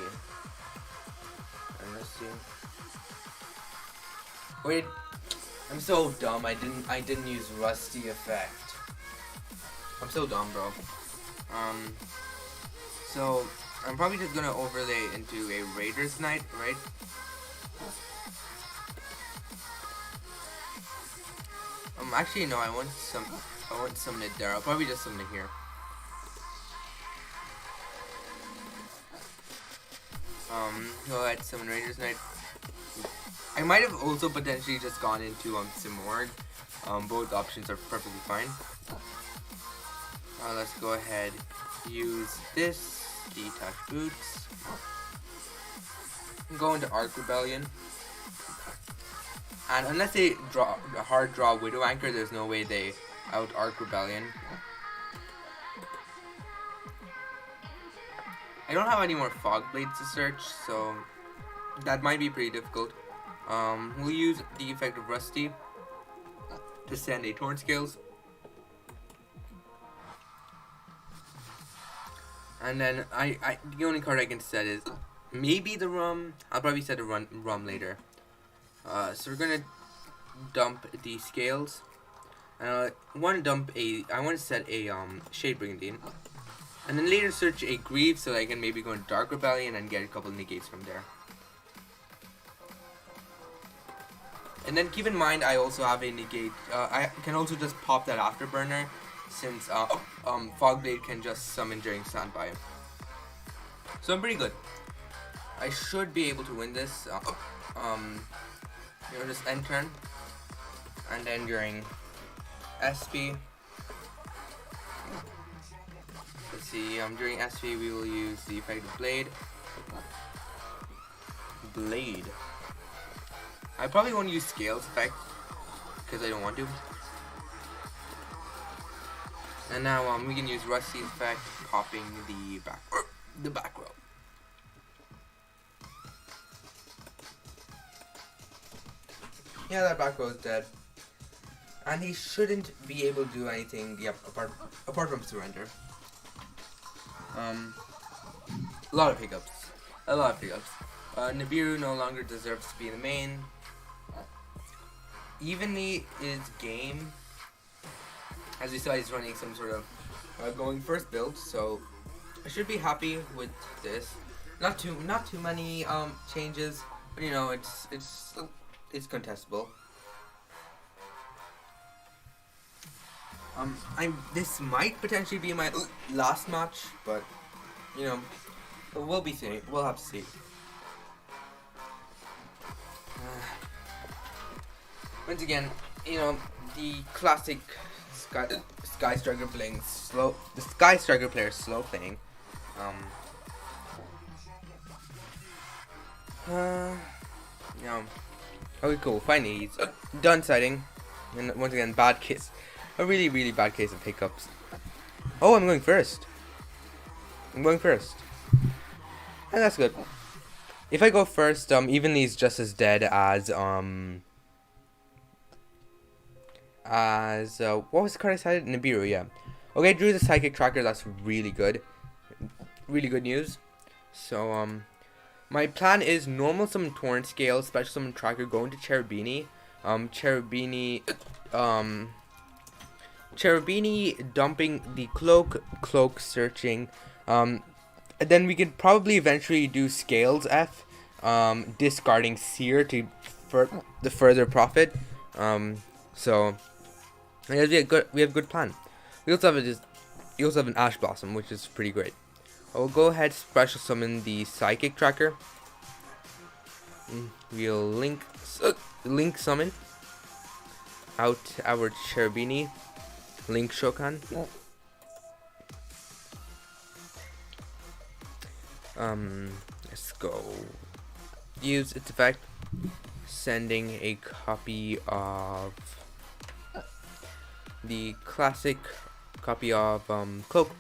And let's see. Wait, I'm so dumb. I didn't use Rusty effect. I'm so dumb, bro. So I'm probably just gonna overlay into a Raider's Knight, right? Actually no, I want to summon it there. I'll probably just summon it here. Go ahead, summon Raider's Knight. I might have also potentially just gone into Simorg. Both options are perfectly fine. Let's go ahead, use this, detach boots, go into Arc Rebellion. And unless they hard draw Widow Anchor, there's no way they out Arc Rebellion. I don't have any more Fog Blades to search, so that might be pretty difficult. We'll use the effect of Rusty to send a Torn Scales. And then the only card I can set is maybe the Rum. I'll probably set a Rum later. So we're gonna dump the scales, and I want to set a Shade Brigandine. And then later search a Grieve so that I can maybe go into Dark Rebellion and get a couple of negates from there. And then keep in mind I also have a negate. I can also just pop that Afterburner since Fogblade can just summon during standby. So I'm pretty good. I should be able to win this. Just end turn. And then during SP. Let's see, during SP we will use the effect of Blade. I probably won't use Scales effect because I don't want to. And now we can use Rusty's effect, popping the back row. Yeah, that back row is dead. And he shouldn't be able to do anything, apart from surrender. A lot of hiccups. Nibiru no longer deserves to be in the main. Evenly is game. As you saw, he's running some sort of going first build, so I should be happy with this. Not too many changes, but you know it's contestable. This might potentially be my last match, but you know we'll be seeing. We'll have to see. Once again, you know the classic Sky Striker playing slow. The Sky Striker player slow playing. Okay, cool. Finally, he's done sighting. And once again, bad case. A really, really bad case of hiccups. Oh, I'm going first. And that's good. If I go first, Evenly is just as dead as what was the card I decided? Nibiru, yeah. Okay, drew the Psychic Tracker. That's really good. Really good news. So, my plan is normal summon Torrent Scale, special summon Tracker, go into Cherubini. Cherubini dumping the cloak searching. And then we could probably eventually do Scales F, discarding Seer to the further profit. So we have a good plan. We also have an Ash Blossom, which is pretty great. I'll go ahead special summon the Psychic Tracker. We'll link summon out our Cherubini. Link Shokan. Let's go. Use its effect. Sending a copy of the classic copy of Cloak.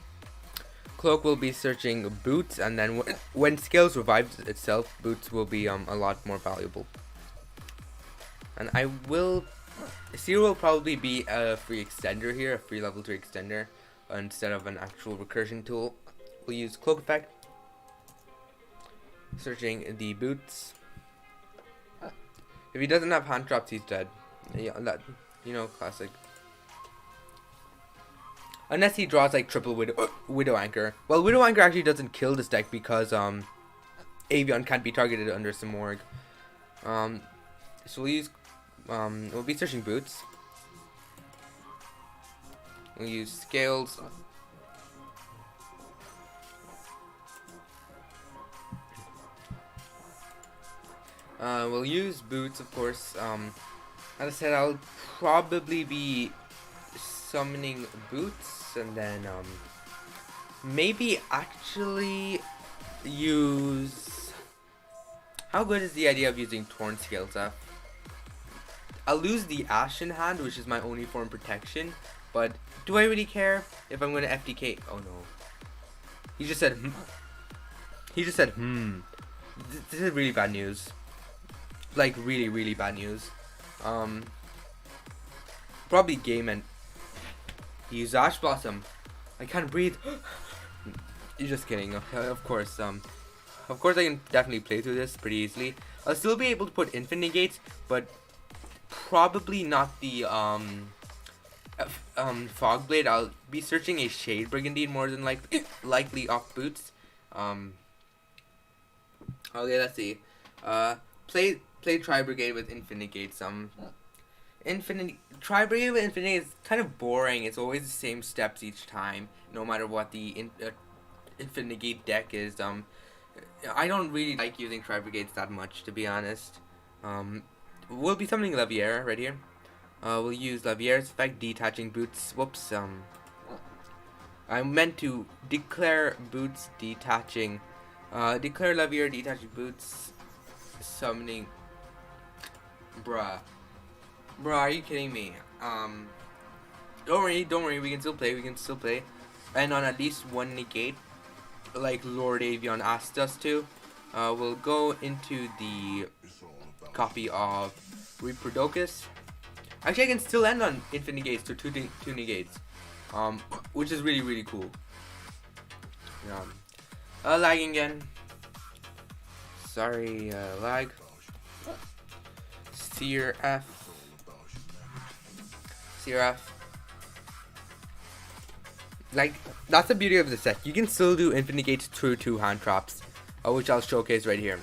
Cloak will be searching Boots, and then when Scales revives itself, Boots will be a lot more valuable. And Seer will probably be a free extender here, a free level 3 extender, instead of an actual recursion tool. We'll use Cloak effect. Searching the Boots. If he doesn't have hand traps, he's dead. Yeah, that, classic. Unless he draws like triple Widow Anchor. Well, Widow Anchor actually doesn't kill this deck because Avion can't be targeted under Simorg. So we'll be searching Boots. We'll use Scales. We'll use Boots, of course. As I said, I'll probably be summoning Boots, and then maybe actually use. How good is the idea of using Torn Scales F? I'll lose the Ash in hand, which is my only form of protection, but do I really care if I'm going to FDK? Oh no. He just said, This is really bad news. Like, really, really bad news. Probably game and he used Ash Blossom. I can't breathe. You're just kidding. Of course I can definitely play through this pretty easily. I'll still be able to put Infinite Negates, but probably not the Fog Blade, I'll be searching a Shade Brigandine more than likely off boots. Okay, let's see. Play Tri Brigade with Infinite Gates. Tri Brigade with Infinite is kind of boring. It's always the same steps each time, no matter what the Infinite Gate deck is. I don't really like using Tri Brigades that much, to be honest. We'll be summoning Laviera right here. We'll use Laviera's effect, detaching boots. Whoops. I meant to declare boots detaching. Declare Laviera detaching boots. Summoning. Bruh, are you kidding me? Don't worry, we can still play, and on at least one negate, like Lord Avion asked us to. We'll go into the copy of Reproducus. Actually, I can still end on Infinite Gates to two negates, which is really cool. Lagging again. Sorry, lag. Seer F. Like, that's the beauty of the set. You can still do Infinite Gates through 2 hand traps, which I'll showcase right here.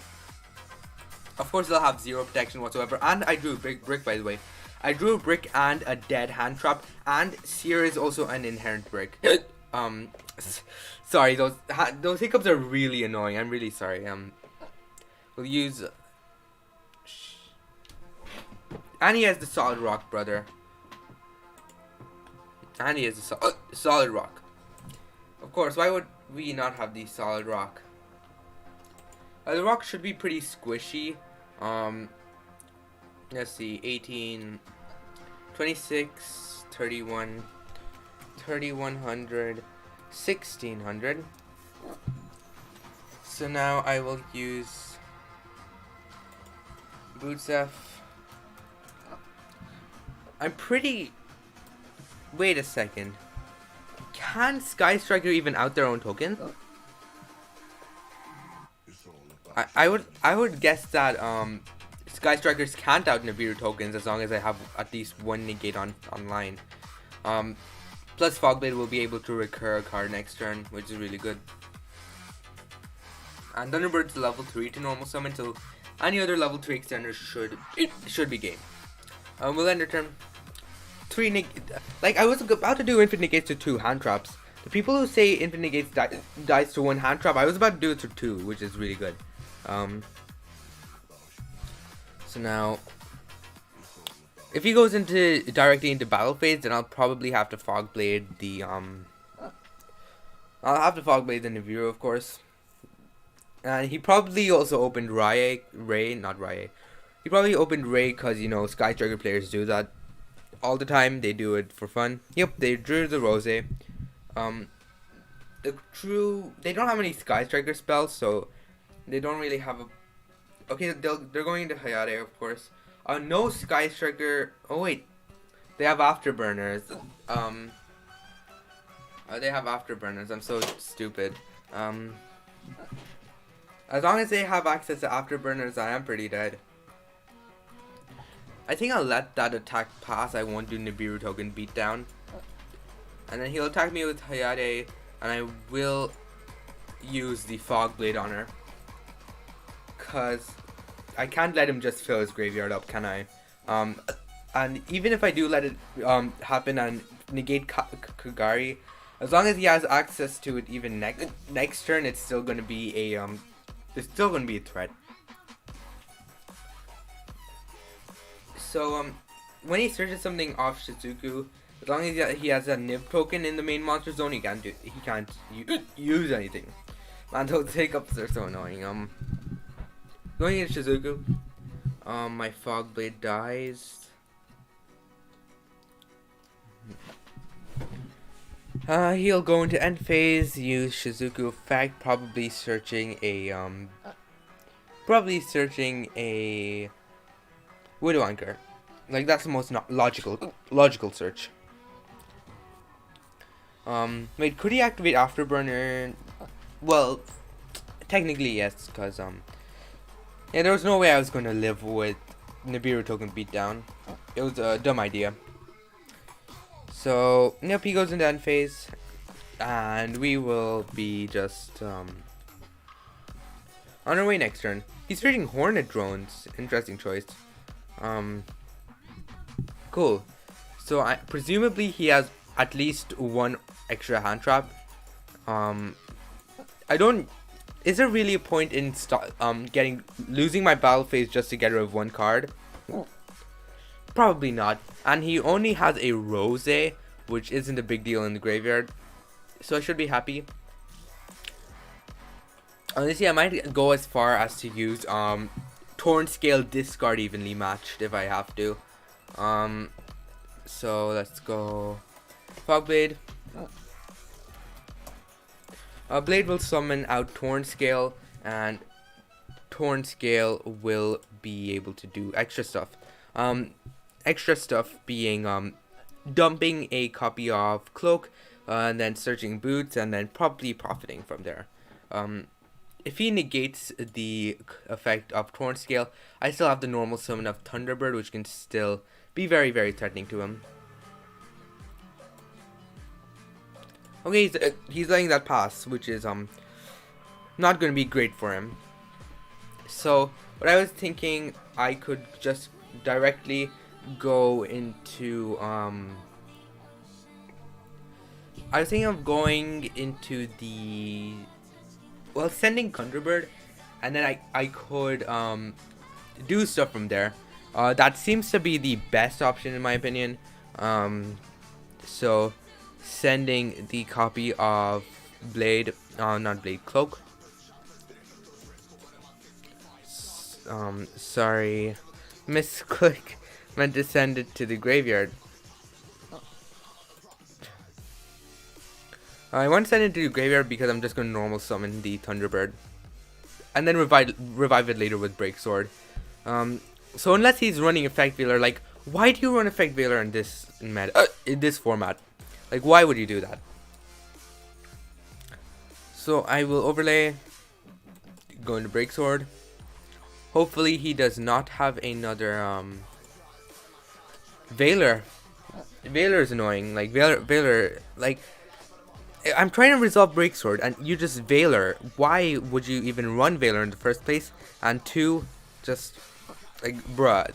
Of course, they'll have 0 protection whatsoever. And I drew a brick, by the way. I drew a brick and a dead hand trap. And Seer is also an inherent brick. Sorry, those hiccups are really annoying. I'm really sorry. We'll use. And he has the solid rock, brother. And he has the solid rock. Of course, why would we not have the solid rock? The rock should be pretty squishy. Let's see, 18, 26, 31, 3100, 1600. So now I will use Boots F. I'm pretty. Wait a second. Can Sky Striker even out their own tokens? I would guess that Sky Strikers can't out Nibiru tokens as long as I have at least one negate online. Plus Fogblade will be able to recur a card next turn, which is really good. And Thunderbird's level 3 to normal summon, so any other level 3 extender should be game. We'll end our turn. Like, I was about to do Infinite Gates to 2 hand traps. The people who say Infinite Gates dies to 1 hand trap, I was about to do it to 2, which is really good. So now, if he goes directly into battle phase, then I'll probably have to Fogblade the Nibiru, of course. And he probably also opened Ray. He probably opened Ray because, you know, Sky Striker players do that all the time. They do it for fun. Yep, they drew the Rose. They don't have any Sky Striker spells, so they don't really have a. Okay, they're going into Hayate, of course. No Sky Striker. Oh wait, they have Afterburners. They have Afterburners. I'm so stupid. As long as they have access to Afterburners, I am pretty dead. I think I'll let that attack pass. I won't do Nibiru token beatdown. And then he'll attack me with Hayate, and I will use the Fog Blade on her. Cause I can't let him just fill his graveyard up, can I? And even if I do let it happen and negate Kagari, as long as he has access to it even next turn, it's still gonna be a threat. So when he searches something off Shizuku, as long as he has a Nib token in the main monster zone, he can't use anything. Man, those hiccups are so annoying. Going into Shizuku, my Fog Blade dies. He'll go into end phase, use Shizuku effect, probably searching a Widow Anchor. Like, that's the most logical search. Wait, could he activate Afterburner? Well, technically yes, because yeah, there was no way I was going to live with Nibiru token beatdown. It was a dumb idea. So, yep, he goes into end phase, and we will be just on our way next turn. He's reading Hornet drones. Interesting choice. Cool. So presumably he has at least one extra hand trap. I don't. Is there really a point in losing my battle phase just to get rid of one card? Probably not. And he only has a Rose, which isn't a big deal in the graveyard, so I should be happy. Honestly, I might go as far as to use Torn Scale discard evenly matched if I have to. So let's go Fogblade. Blade will summon out Torn Scale, and Torn Scale will be able to do extra stuff. Extra stuff being dumping a copy of Cloak, and then searching Boots, and then probably profiting from there. If he negates the effect of Torn Scale, I still have the normal summon of Thunderbird, which can still be very, very threatening to him. Okay, he's letting that pass, which is not going to be great for him. So what I was thinking, I could just directly go into I was thinking of going into the sending Thunderbird, and then I could do stuff from there. That seems to be the best option in my opinion. So sending the copy of Blade, not Blade, Cloak. Sorry, misclick. Meant to send it to the graveyard. I want to send it to the graveyard because I'm just going to normal summon the Thunderbird, and then revive it later with Break Sword. So unless he's running Effect Veiler, like, why do you run Effect Veiler in this in this format? Like, why would you do that? So I will overlay, go into Break Sword. Hopefully he does not have another Veiler. Veiler is annoying. Like Veiler, like, I'm trying to resolve Break Sword and you just Veiler. Why would you even run Veiler in the first place? And two, just like, bruh,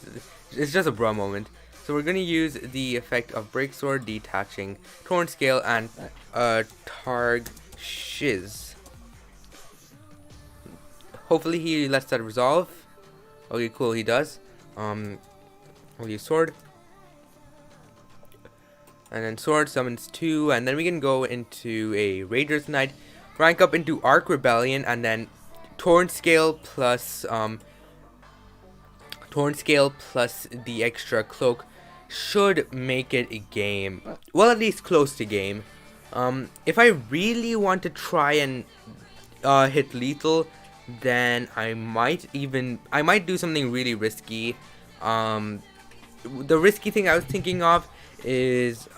it's just a bruh moment. So we're gonna use the effect of Break Sword, detaching Torn Scale, and Targ Shiz. Hopefully he lets that resolve. Okay, cool, he does. We'll use Sword. And then Sword summons 2, and then we can go into a Rager's Knight, rank up into Arc Rebellion, and then Torn Scale plus the extra Cloak should make it a game. Well, at least close to game. If I really want to try and hit lethal, then I might do something really risky. The risky thing I was thinking of is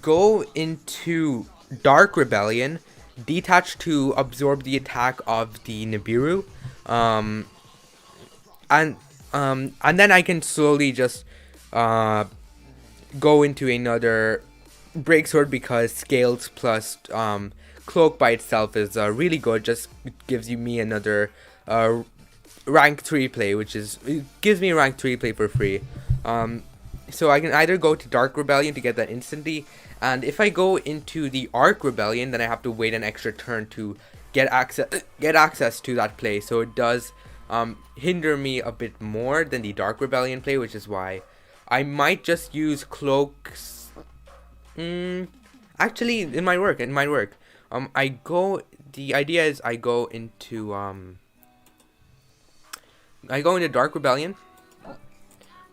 go into Dark Rebellion, detach to absorb the attack of the Nibiru, and then I can slowly just go into another Break Sword, because Scales plus Cloak by itself is really good. Just gives me another rank 3 play, gives me rank 3 play for free. So I can either go to Dark Rebellion to get that instantly, and if I go into the Arc Rebellion, then I have to wait an extra turn to get access to that play. So it does hinder me a bit more than the Dark Rebellion play, which is why I might just use Cloaks. Actually, it might work. The idea is I go into Dark Rebellion.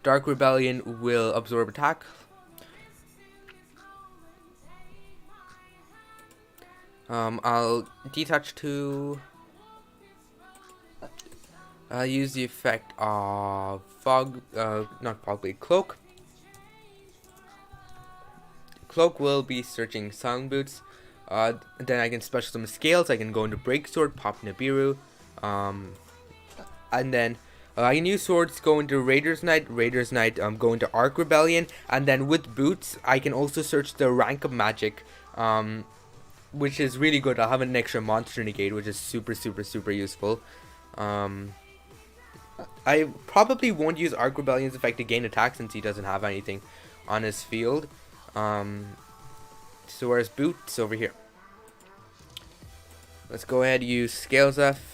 Dark Rebellion will absorb attack. I'll detach to. I'll use the effect of Cloak. Cloak will be searching Sound Boots. Then I can special summon Scales. I can go into Break Sword, pop Nibiru, and then I can use swords, go into Raider's Knight, go into Arc Rebellion, and then with boots, I can also search the rank of magic, which is really good. I'll have an extra monster negate, which is super, super, super useful. I probably won't use Arc Rebellion's effect to gain attack since he doesn't have anything on his field. So where's boots over here? Let's go ahead and use Scales F.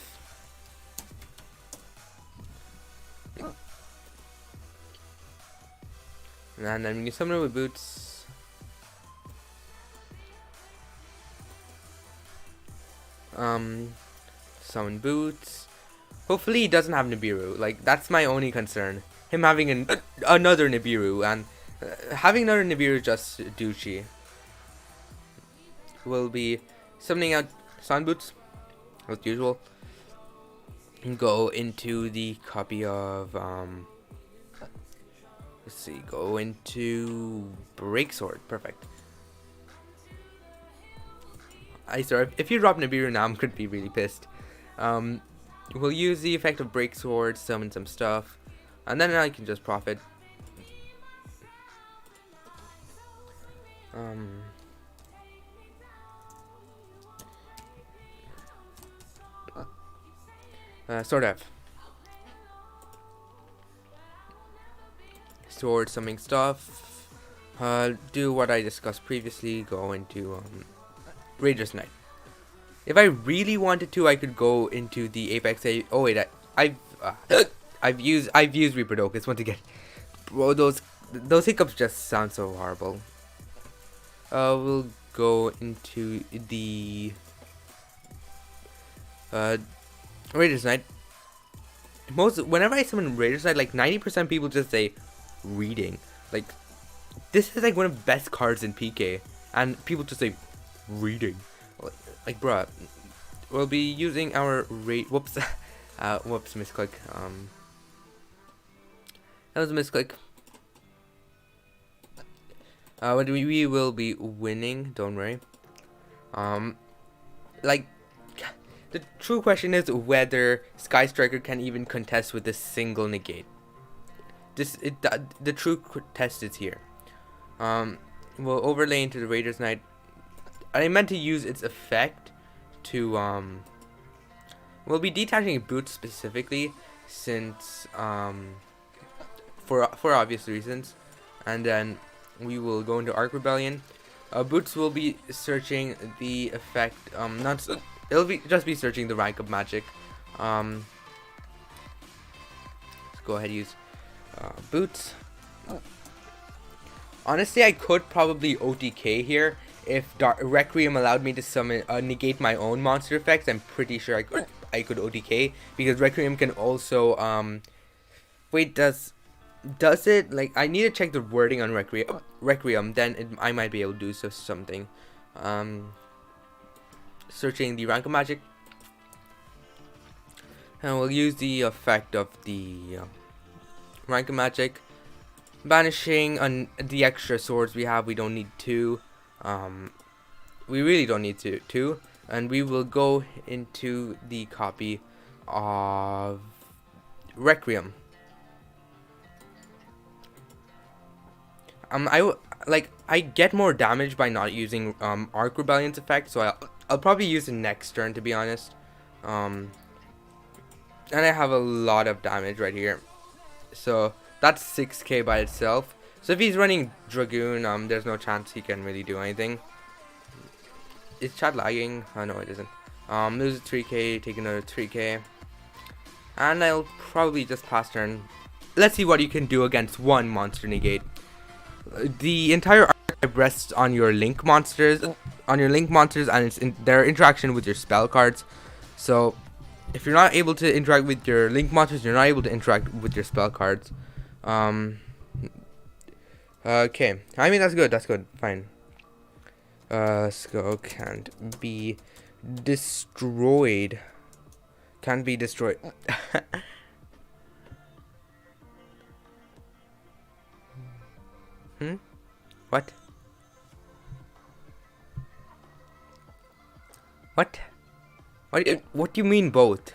And then we can summon it with boots. Summon boots. Hopefully he doesn't have Nibiru. Like, that's my only concern. Him having another Nibiru, and having another Nibiru is just douchey. We'll be summoning out Sun Boots, as usual. And go into the copy of, let's see, go into Break Sword. Perfect. I swear, if you drop Nibiru now, I'm gonna be really pissed. We'll use the effect of Break Sword, summon some stuff, and then I can just profit. Sword F. Sword summoning stuff. Do what I discussed previously. Go into Raider's Knight. If I really wanted to, I could go into the Apex. Oh wait, I've used Reaper-Docus once again. Bro, those hiccups just sound so horrible. We'll go into the Raider's Knight. Whenever I summon Raider's Knight, like 90% of people just say reading. Like, this is like one of the best cards in PK, and people just say reading. Like, bruh, we'll be using our whoops, whoops, misclick. That was a misclick. We will be winning. Don't worry. Like, the true question is whether Sky Striker can even contest with a single negate. The true test is here. We'll overlay into the Raider's Knight. I meant to use its effect to we'll be detaching boots specifically since for obvious reasons, and then we will go into Arc Rebellion. Boots will be searching the effect. It'll be just be searching the rank of magic. Let's go ahead and use boots. Honestly, I could probably OTK here if Requiem allowed me to summon negate my own monster effects. I'm pretty sure I could OTK, because Requiem can also wait, does it, like, I need to check the wording on Requiem, then I might be able to do something. Searching the rank of magic, and we'll use the effect of the rank of magic, banishing the extra swords we have. We don't need two. We really don't need two, and we will go into the copy of Requiem. I get more damage by not using Arc Rebellion's effect, so I'll probably use it next turn, to be honest. And I have a lot of damage right here, so that's 6k by itself. So if he's running Dragoon, there's no chance he can really do anything. Is chat lagging? Oh no, it isn't. Lose 3k, take another 3k, and I'll probably just pass turn. Let's see what you can do against one monster negate. The entire archetype rests on your link monsters, and it's their interaction with your spell cards. So if you're not able to interact with your link monsters, you're not able to interact with your spell cards. Okay, I mean, that's good, fine. Skull can't be destroyed. What? What do you mean both?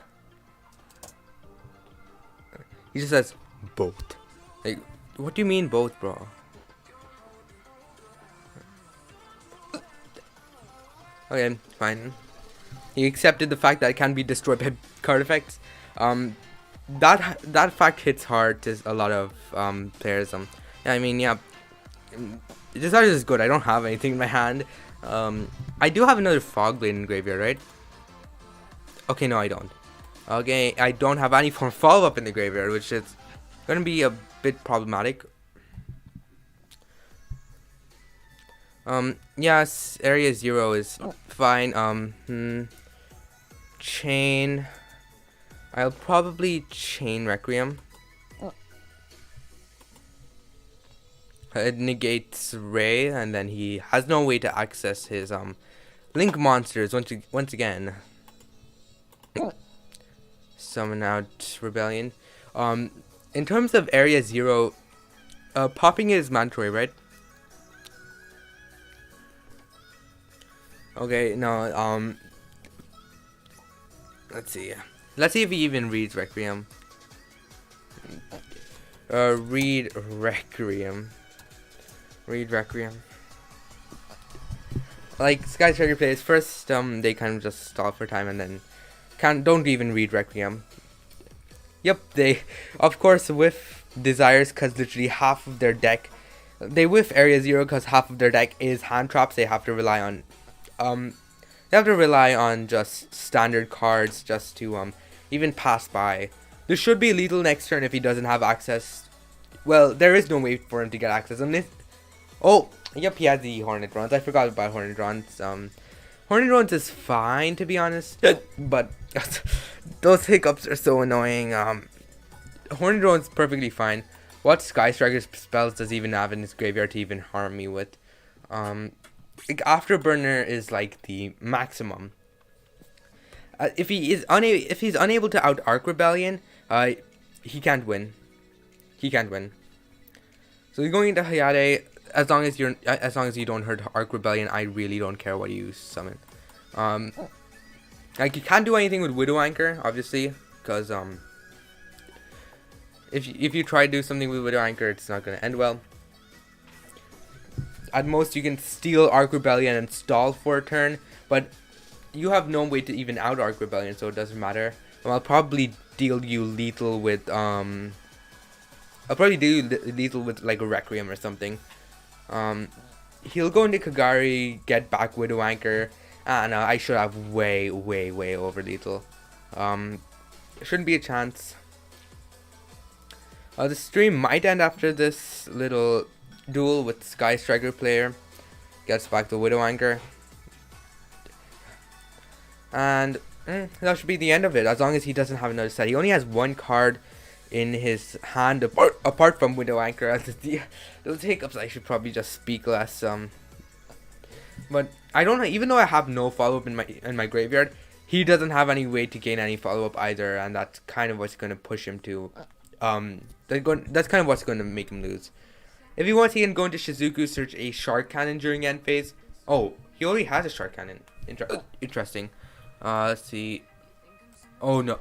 He just says both. Like, what do you mean both, bro? Okay, fine. He accepted the fact that it can be destroyed by card effects. That fact hits hard to a lot of players. Yeah, I mean, yeah, this art is good. I don't have anything in my hand. I do have another fog blade in the graveyard, right? Okay, no, I don't. Okay, I don't have any form of follow-up in the graveyard, which is gonna be a bit problematic. Yes, area 0 is fine. Chain. I'll probably chain Requiem. It negates Ray, and then he has no way to access his Link monsters once again. Summon out Rebellion. In terms of area 0, popping is mandatory, right? Okay, no, let's see. Let's see if he even reads Requiem. Read Requiem. Read Requiem. Like Sky Striker plays first, they kind of just stall for time and then don't even read Requiem. Yep, they of course whiff Desires because literally half of their deck. They whiff area 0 because half of their deck is hand traps. They have to rely on just standard cards just to even pass by. There should be lethal next turn if he doesn't have access. Well, there is no way for him to get access unless. Oh, yep, he has the Hornet Drones. I forgot about Hornet Drones. Hornet Drones is fine to be honest, but those hiccups are so annoying. Hornet Drones perfectly fine. What Sky Striker's spells does he even have in his graveyard to even harm me with? Like Afterburner is like the maximum. If he's unable to out Arc Rebellion, he can't win. He can't win. So he's going into Hayate. As long as you don't hurt Arc Rebellion, I really don't care what you summon. Like you can't do anything with Widow Anchor, obviously, because if you try to do something with Widow Anchor, it's not gonna end well. At most, you can steal Arc Rebellion and stall for a turn, but you have no way to even out Arc Rebellion, so it doesn't matter. I'll probably deal you lethal with like a Requiem or something. He'll go into Kagari, get back Widow Anchor, and I should have way over lethal. Shouldn't be a chance. The stream might end after this little duel with Sky Striker player. Gets back the Widow Anchor. And that should be the end of it, as long as he doesn't have another set. He only has one card in his hand apart from Widow Anchor. Those hiccups, I should probably just speak less. But I don't know, even though I have no follow-up in my graveyard, he doesn't have any way to gain any follow-up either, and that's kind of what's going to push him to that's kind of what's going to make him lose. If he wants, he can go into Shizuku, search a Shark Cannon during end phase. Oh, he already has a Shark Cannon. Interesting. Let's see. Oh no,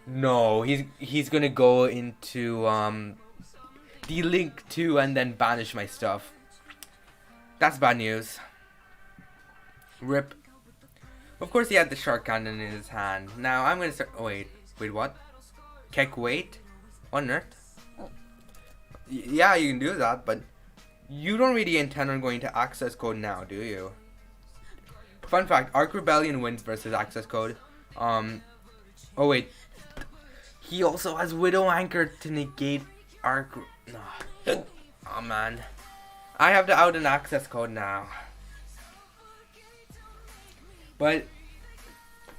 no, he's gonna go into de-link 2 and then banish my stuff. That's bad news. Rip. Of course, he had the Shark Cannon in his hand. Now I'm gonna start. Oh wait, what? Keck, wait. What on earth? Yeah, you can do that, but you don't really intend on going to access code now, do you? Fun fact, Arc Rebellion wins versus access code. Oh wait. He also has Widow Anchor to negate Arc. Oh man. I have to out an access code now. But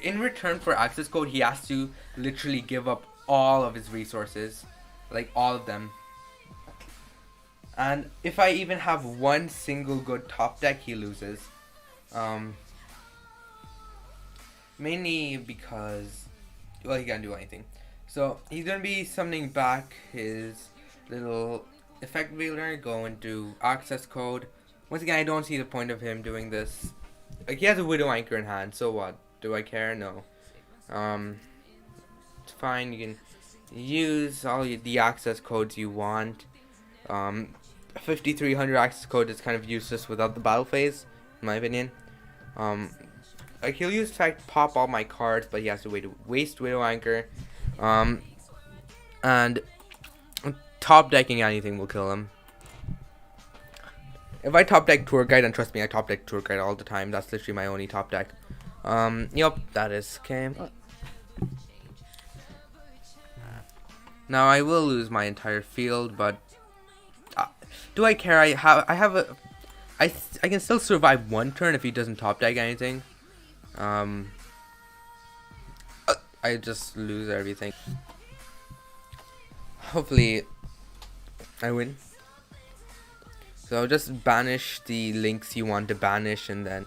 in return for access code, he has to literally give up all of his resources. Like all of them. And if I even have one single good top deck, he loses. Mainly because, well, he can't do anything. So he's gonna be summoning back his little effect wheeler, go into access code. Once again, I don't see the point of him doing this. Like, he has a Widow Anchor in hand, so what? Do I care? No. It's fine. You can use all the access codes you want. 5300 access code is kind of useless without the battle phase, in my opinion. Like he'll use fact pop all my cards, but he has to waste Widow Anchor. And top decking anything will kill him. If I top deck Tour Guide, and trust me, I top deck Tour Guide all the time. That's literally my only top deck. Yep, that is okay. Now I will lose my entire field, but do I care? I can still survive one turn if he doesn't top deck anything. I just lose everything. Hopefully, I win. So just banish the links you want to banish, and then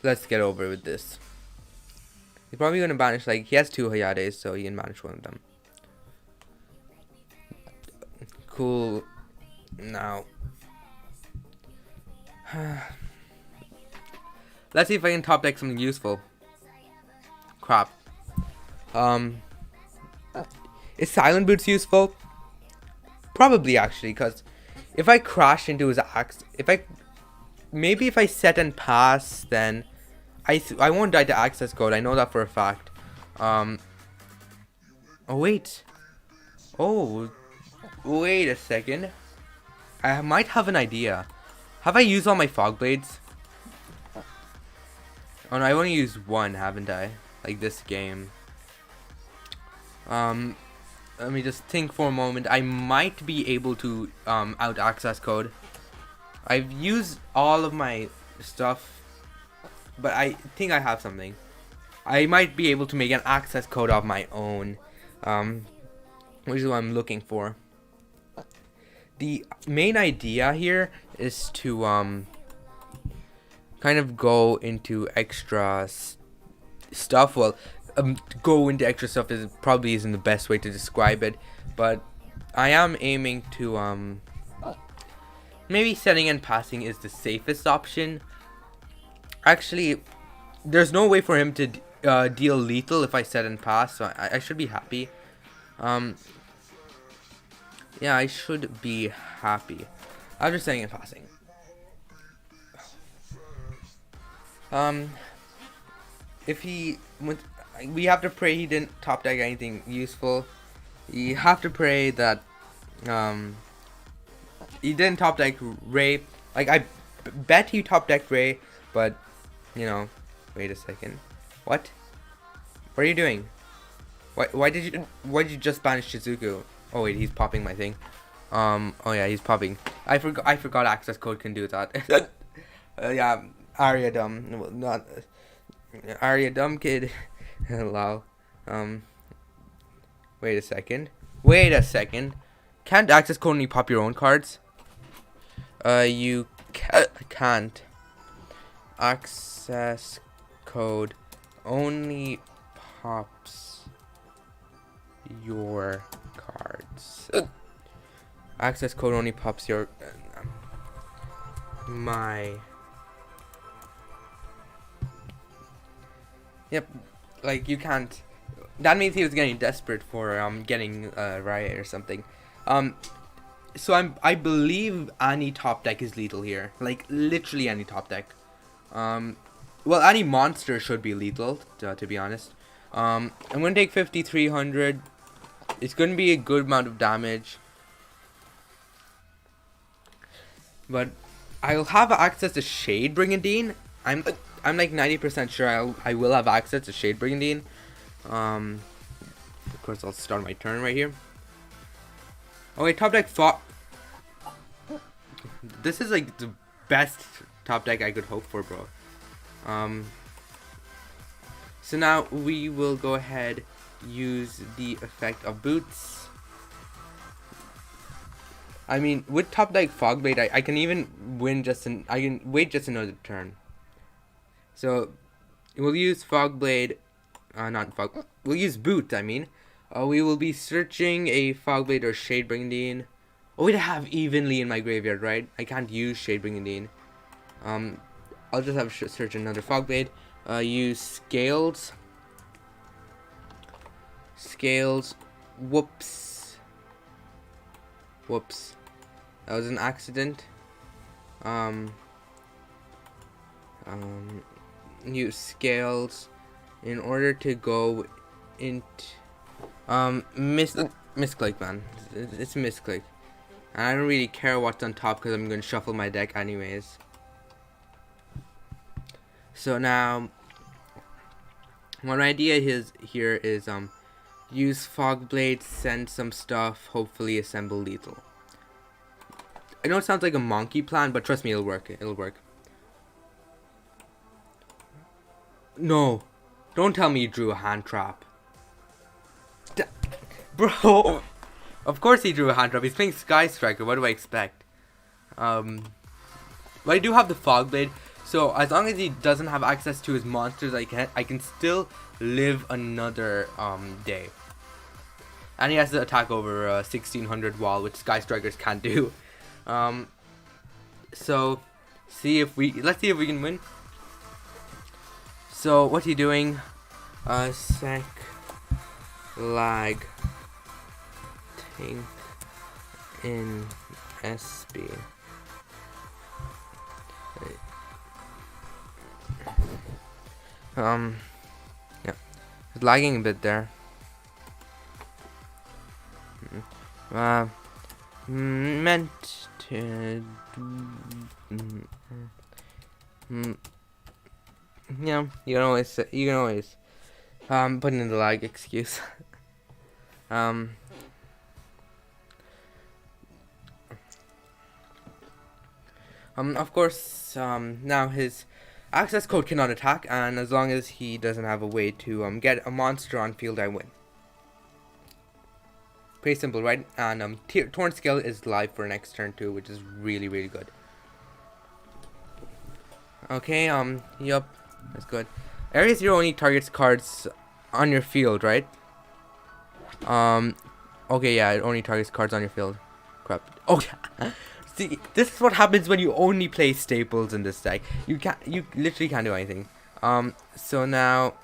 let's get over with this. He's probably gonna banish, like, he has 2 Hayades, so he can banish one of them. Cool. Now, let's see if I can top deck something useful. Crap. Is Silent Boots useful? Probably, actually, because if I crash into his axe, maybe if I set and pass, then I won't die to access code. I know that for a fact. Oh wait. Oh, wait a second. I might have an idea. Have I used all my fog blades? Oh no, I've only used one, haven't I? Like this game. Let me just think for a moment. I might be able to out access code. I've used all of my stuff, but I think I have something. I might be able to make an access code of my own, which is what I'm looking for. The main idea here is to kind of go into extra stuff. Well, go into extra stuff probably isn't the best way to describe it, but I am aiming to maybe setting and passing is the safest option. Actually, there's no way for him to deal lethal if I set and pass, so I should be happy. Yeah, I should be happy. I'm just setting and passing. If he went, we have to pray he didn't top deck anything useful. You have to pray that he didn't top deck Ray. Like, I bet he top decked Ray, but you know, wait a second. What are you doing? Why did you just banish Shizuku? Oh wait, he's popping my thing. Oh yeah, he's popping. I forgot access code can do that. Yeah, Arya dumb. Well, not Arya dumb kid. Hello. Wait a second. Can't access code only pop your own cards? You can't. Access code only pops your cards. Access code only pops your Yep, like you can't. That means he was getting desperate for getting Riot or something. So I believe any top deck is lethal here. Like literally any top deck. Well, any monster should be lethal, to be honest. I'm gonna take 5300. It's gonna be a good amount of damage, but I'll have access to Shade Brigandine. I'm like 90% sure I will have access to Shade Brigandine. Of course, I'll start my turn right here. Oh wait, top deck fought. This is like the best top deck I could hope for, bro. So now we will go ahead, use the effect of boots. I mean, with top deck Fogblade, I can even win I can wait just another turn. So we'll use Fogblade, we'll use boot. I mean, we will be searching a Fogblade or Shade Brigandine. Oh, wait, I have evenly in my graveyard, right? I can't use Shade Brigandine. I'll just have search another Fogblade. Use Scales. Whoops. Whoops. That was an accident. Use scales in order to go into misclick, man. It's misclick. And I don't really care what's on top because I'm going to shuffle my deck anyways. So now, one idea here is use fog blade, send some stuff, hopefully assemble lethal. I know it sounds like a monkey plan, but trust me, it'll work. It'll work. No, don't tell me you drew a hand trap. Bro, of course he drew a hand trap. He's playing Sky Striker. What do I expect? But I do have the fog blade, so as long as he doesn't have access to his monsters, I can still live another day. And he has to attack over 1600 wall, which Sky Strikers can't do. So let's see if we can win. So what's he doing? Sec lag tank in SB. Yeah, it's lagging a bit there. Meant to. Yeah, you can always put in the lag excuse. Of course, now his access code cannot attack, and as long as he doesn't have a way to get a monster on field, I win. Pretty simple, right? And Torn Scale is live for next turn too, which is really, really good. Okay, yup, that's good. Area 0 only targets cards on your field, right? Okay, yeah, it only targets cards on your field. Crap. Oh, see, this is what happens when you only play staples in this deck. You literally can't do anything. So now,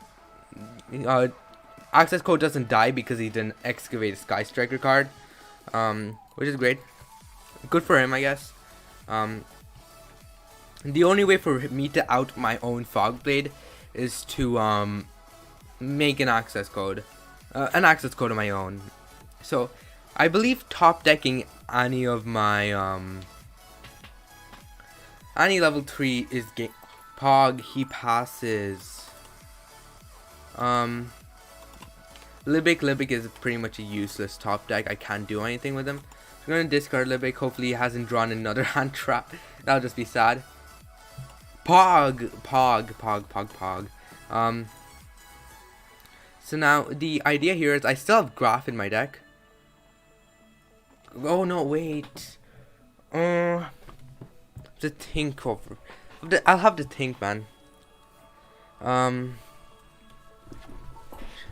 access code doesn't die because he didn't excavate a Sky Striker card, which is great. Good for him, I guess. The only way for me to out my own Fog Blade is to make an access code of my own. So I believe top decking any of my any level 3 is Pog. He passes. Libic is pretty much a useless top deck. I can't do anything with him. I'm gonna discard Libic. Hopefully he hasn't drawn another hand trap. That'll just be sad. Pog. So now the idea here is I still have Graph in my deck. Oh no, wait. To think over. I'll have to think, man.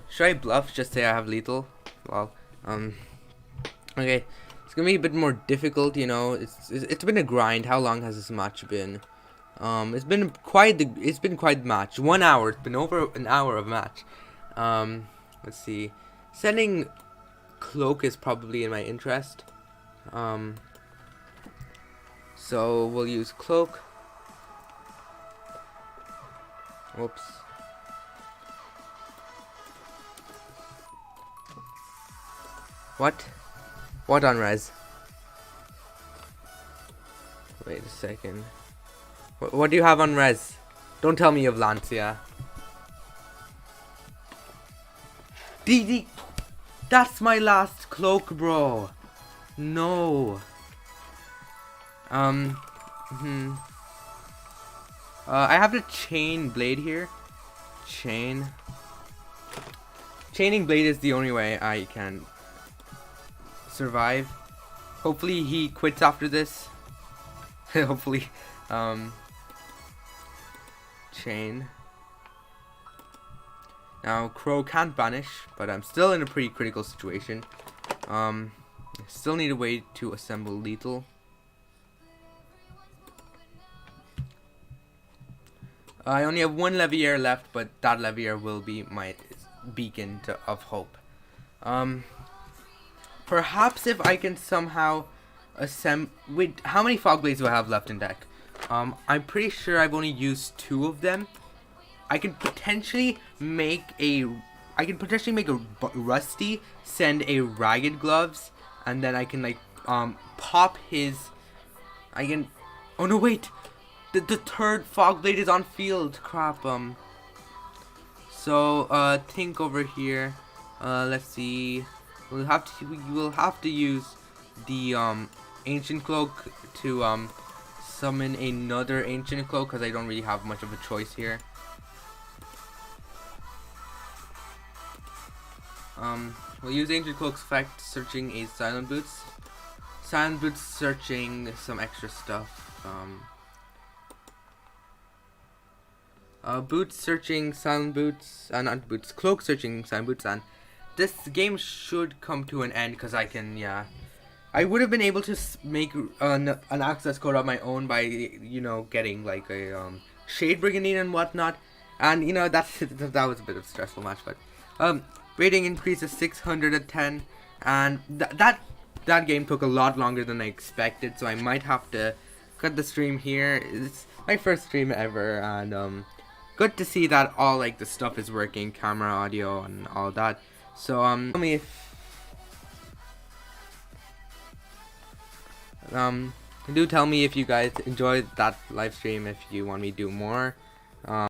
Should I bluff? Just say I have lethal. Well, okay. It's gonna be a bit more difficult, you know. It's been a grind. How long has this match been? It's been quite the match. 1 hour. It's been over an hour of match. Let's see. Sending Cloak is probably in my interest. So we'll use Cloak. Whoops. What? What on res? Wait a second. What do you have on res? Don't tell me you have Lancia. DD. That's my last Cloak, bro. No. I have the Chain Blade here. Chaining Blade is the only way I can survive. Hopefully he quits after this. Hopefully. Chain. Now Crow can't banish, but I'm still in a pretty critical situation. Still need a way to assemble lethal. I only have one Levier left, but that Levier will be my beacon of hope. Perhaps if I can somehow wait, how many fog blades do I have left in deck? I'm pretty sure I've only used 2 of them. I can potentially make a Rusty send a Ragged Gloves, and then I can like pop his. Oh no, wait, the third fog blade is on field. Crap. So think over here. Let's see. We will have to use the ancient cloak to summon another ancient cloak, because I don't really have much of a choice here. We'll use ancient cloak's effect, searching a silent boots. Silent boots searching some extra stuff. Boots searching silent boots, not boots, cloak searching silent boots, and this game should come to an end because I can, yeah. I would have been able to make an access code of my own by, you know, getting like a Shade Brigandine and whatnot, and you know that was a bit of a stressful match, but rating increases 610, and that game took a lot longer than I expected, so I might have to cut the stream here. It's my first stream ever, and good to see that all like the stuff is working, camera, audio, and all that. So tell me if do tell me if you guys enjoyed that live stream, if you want me to do more.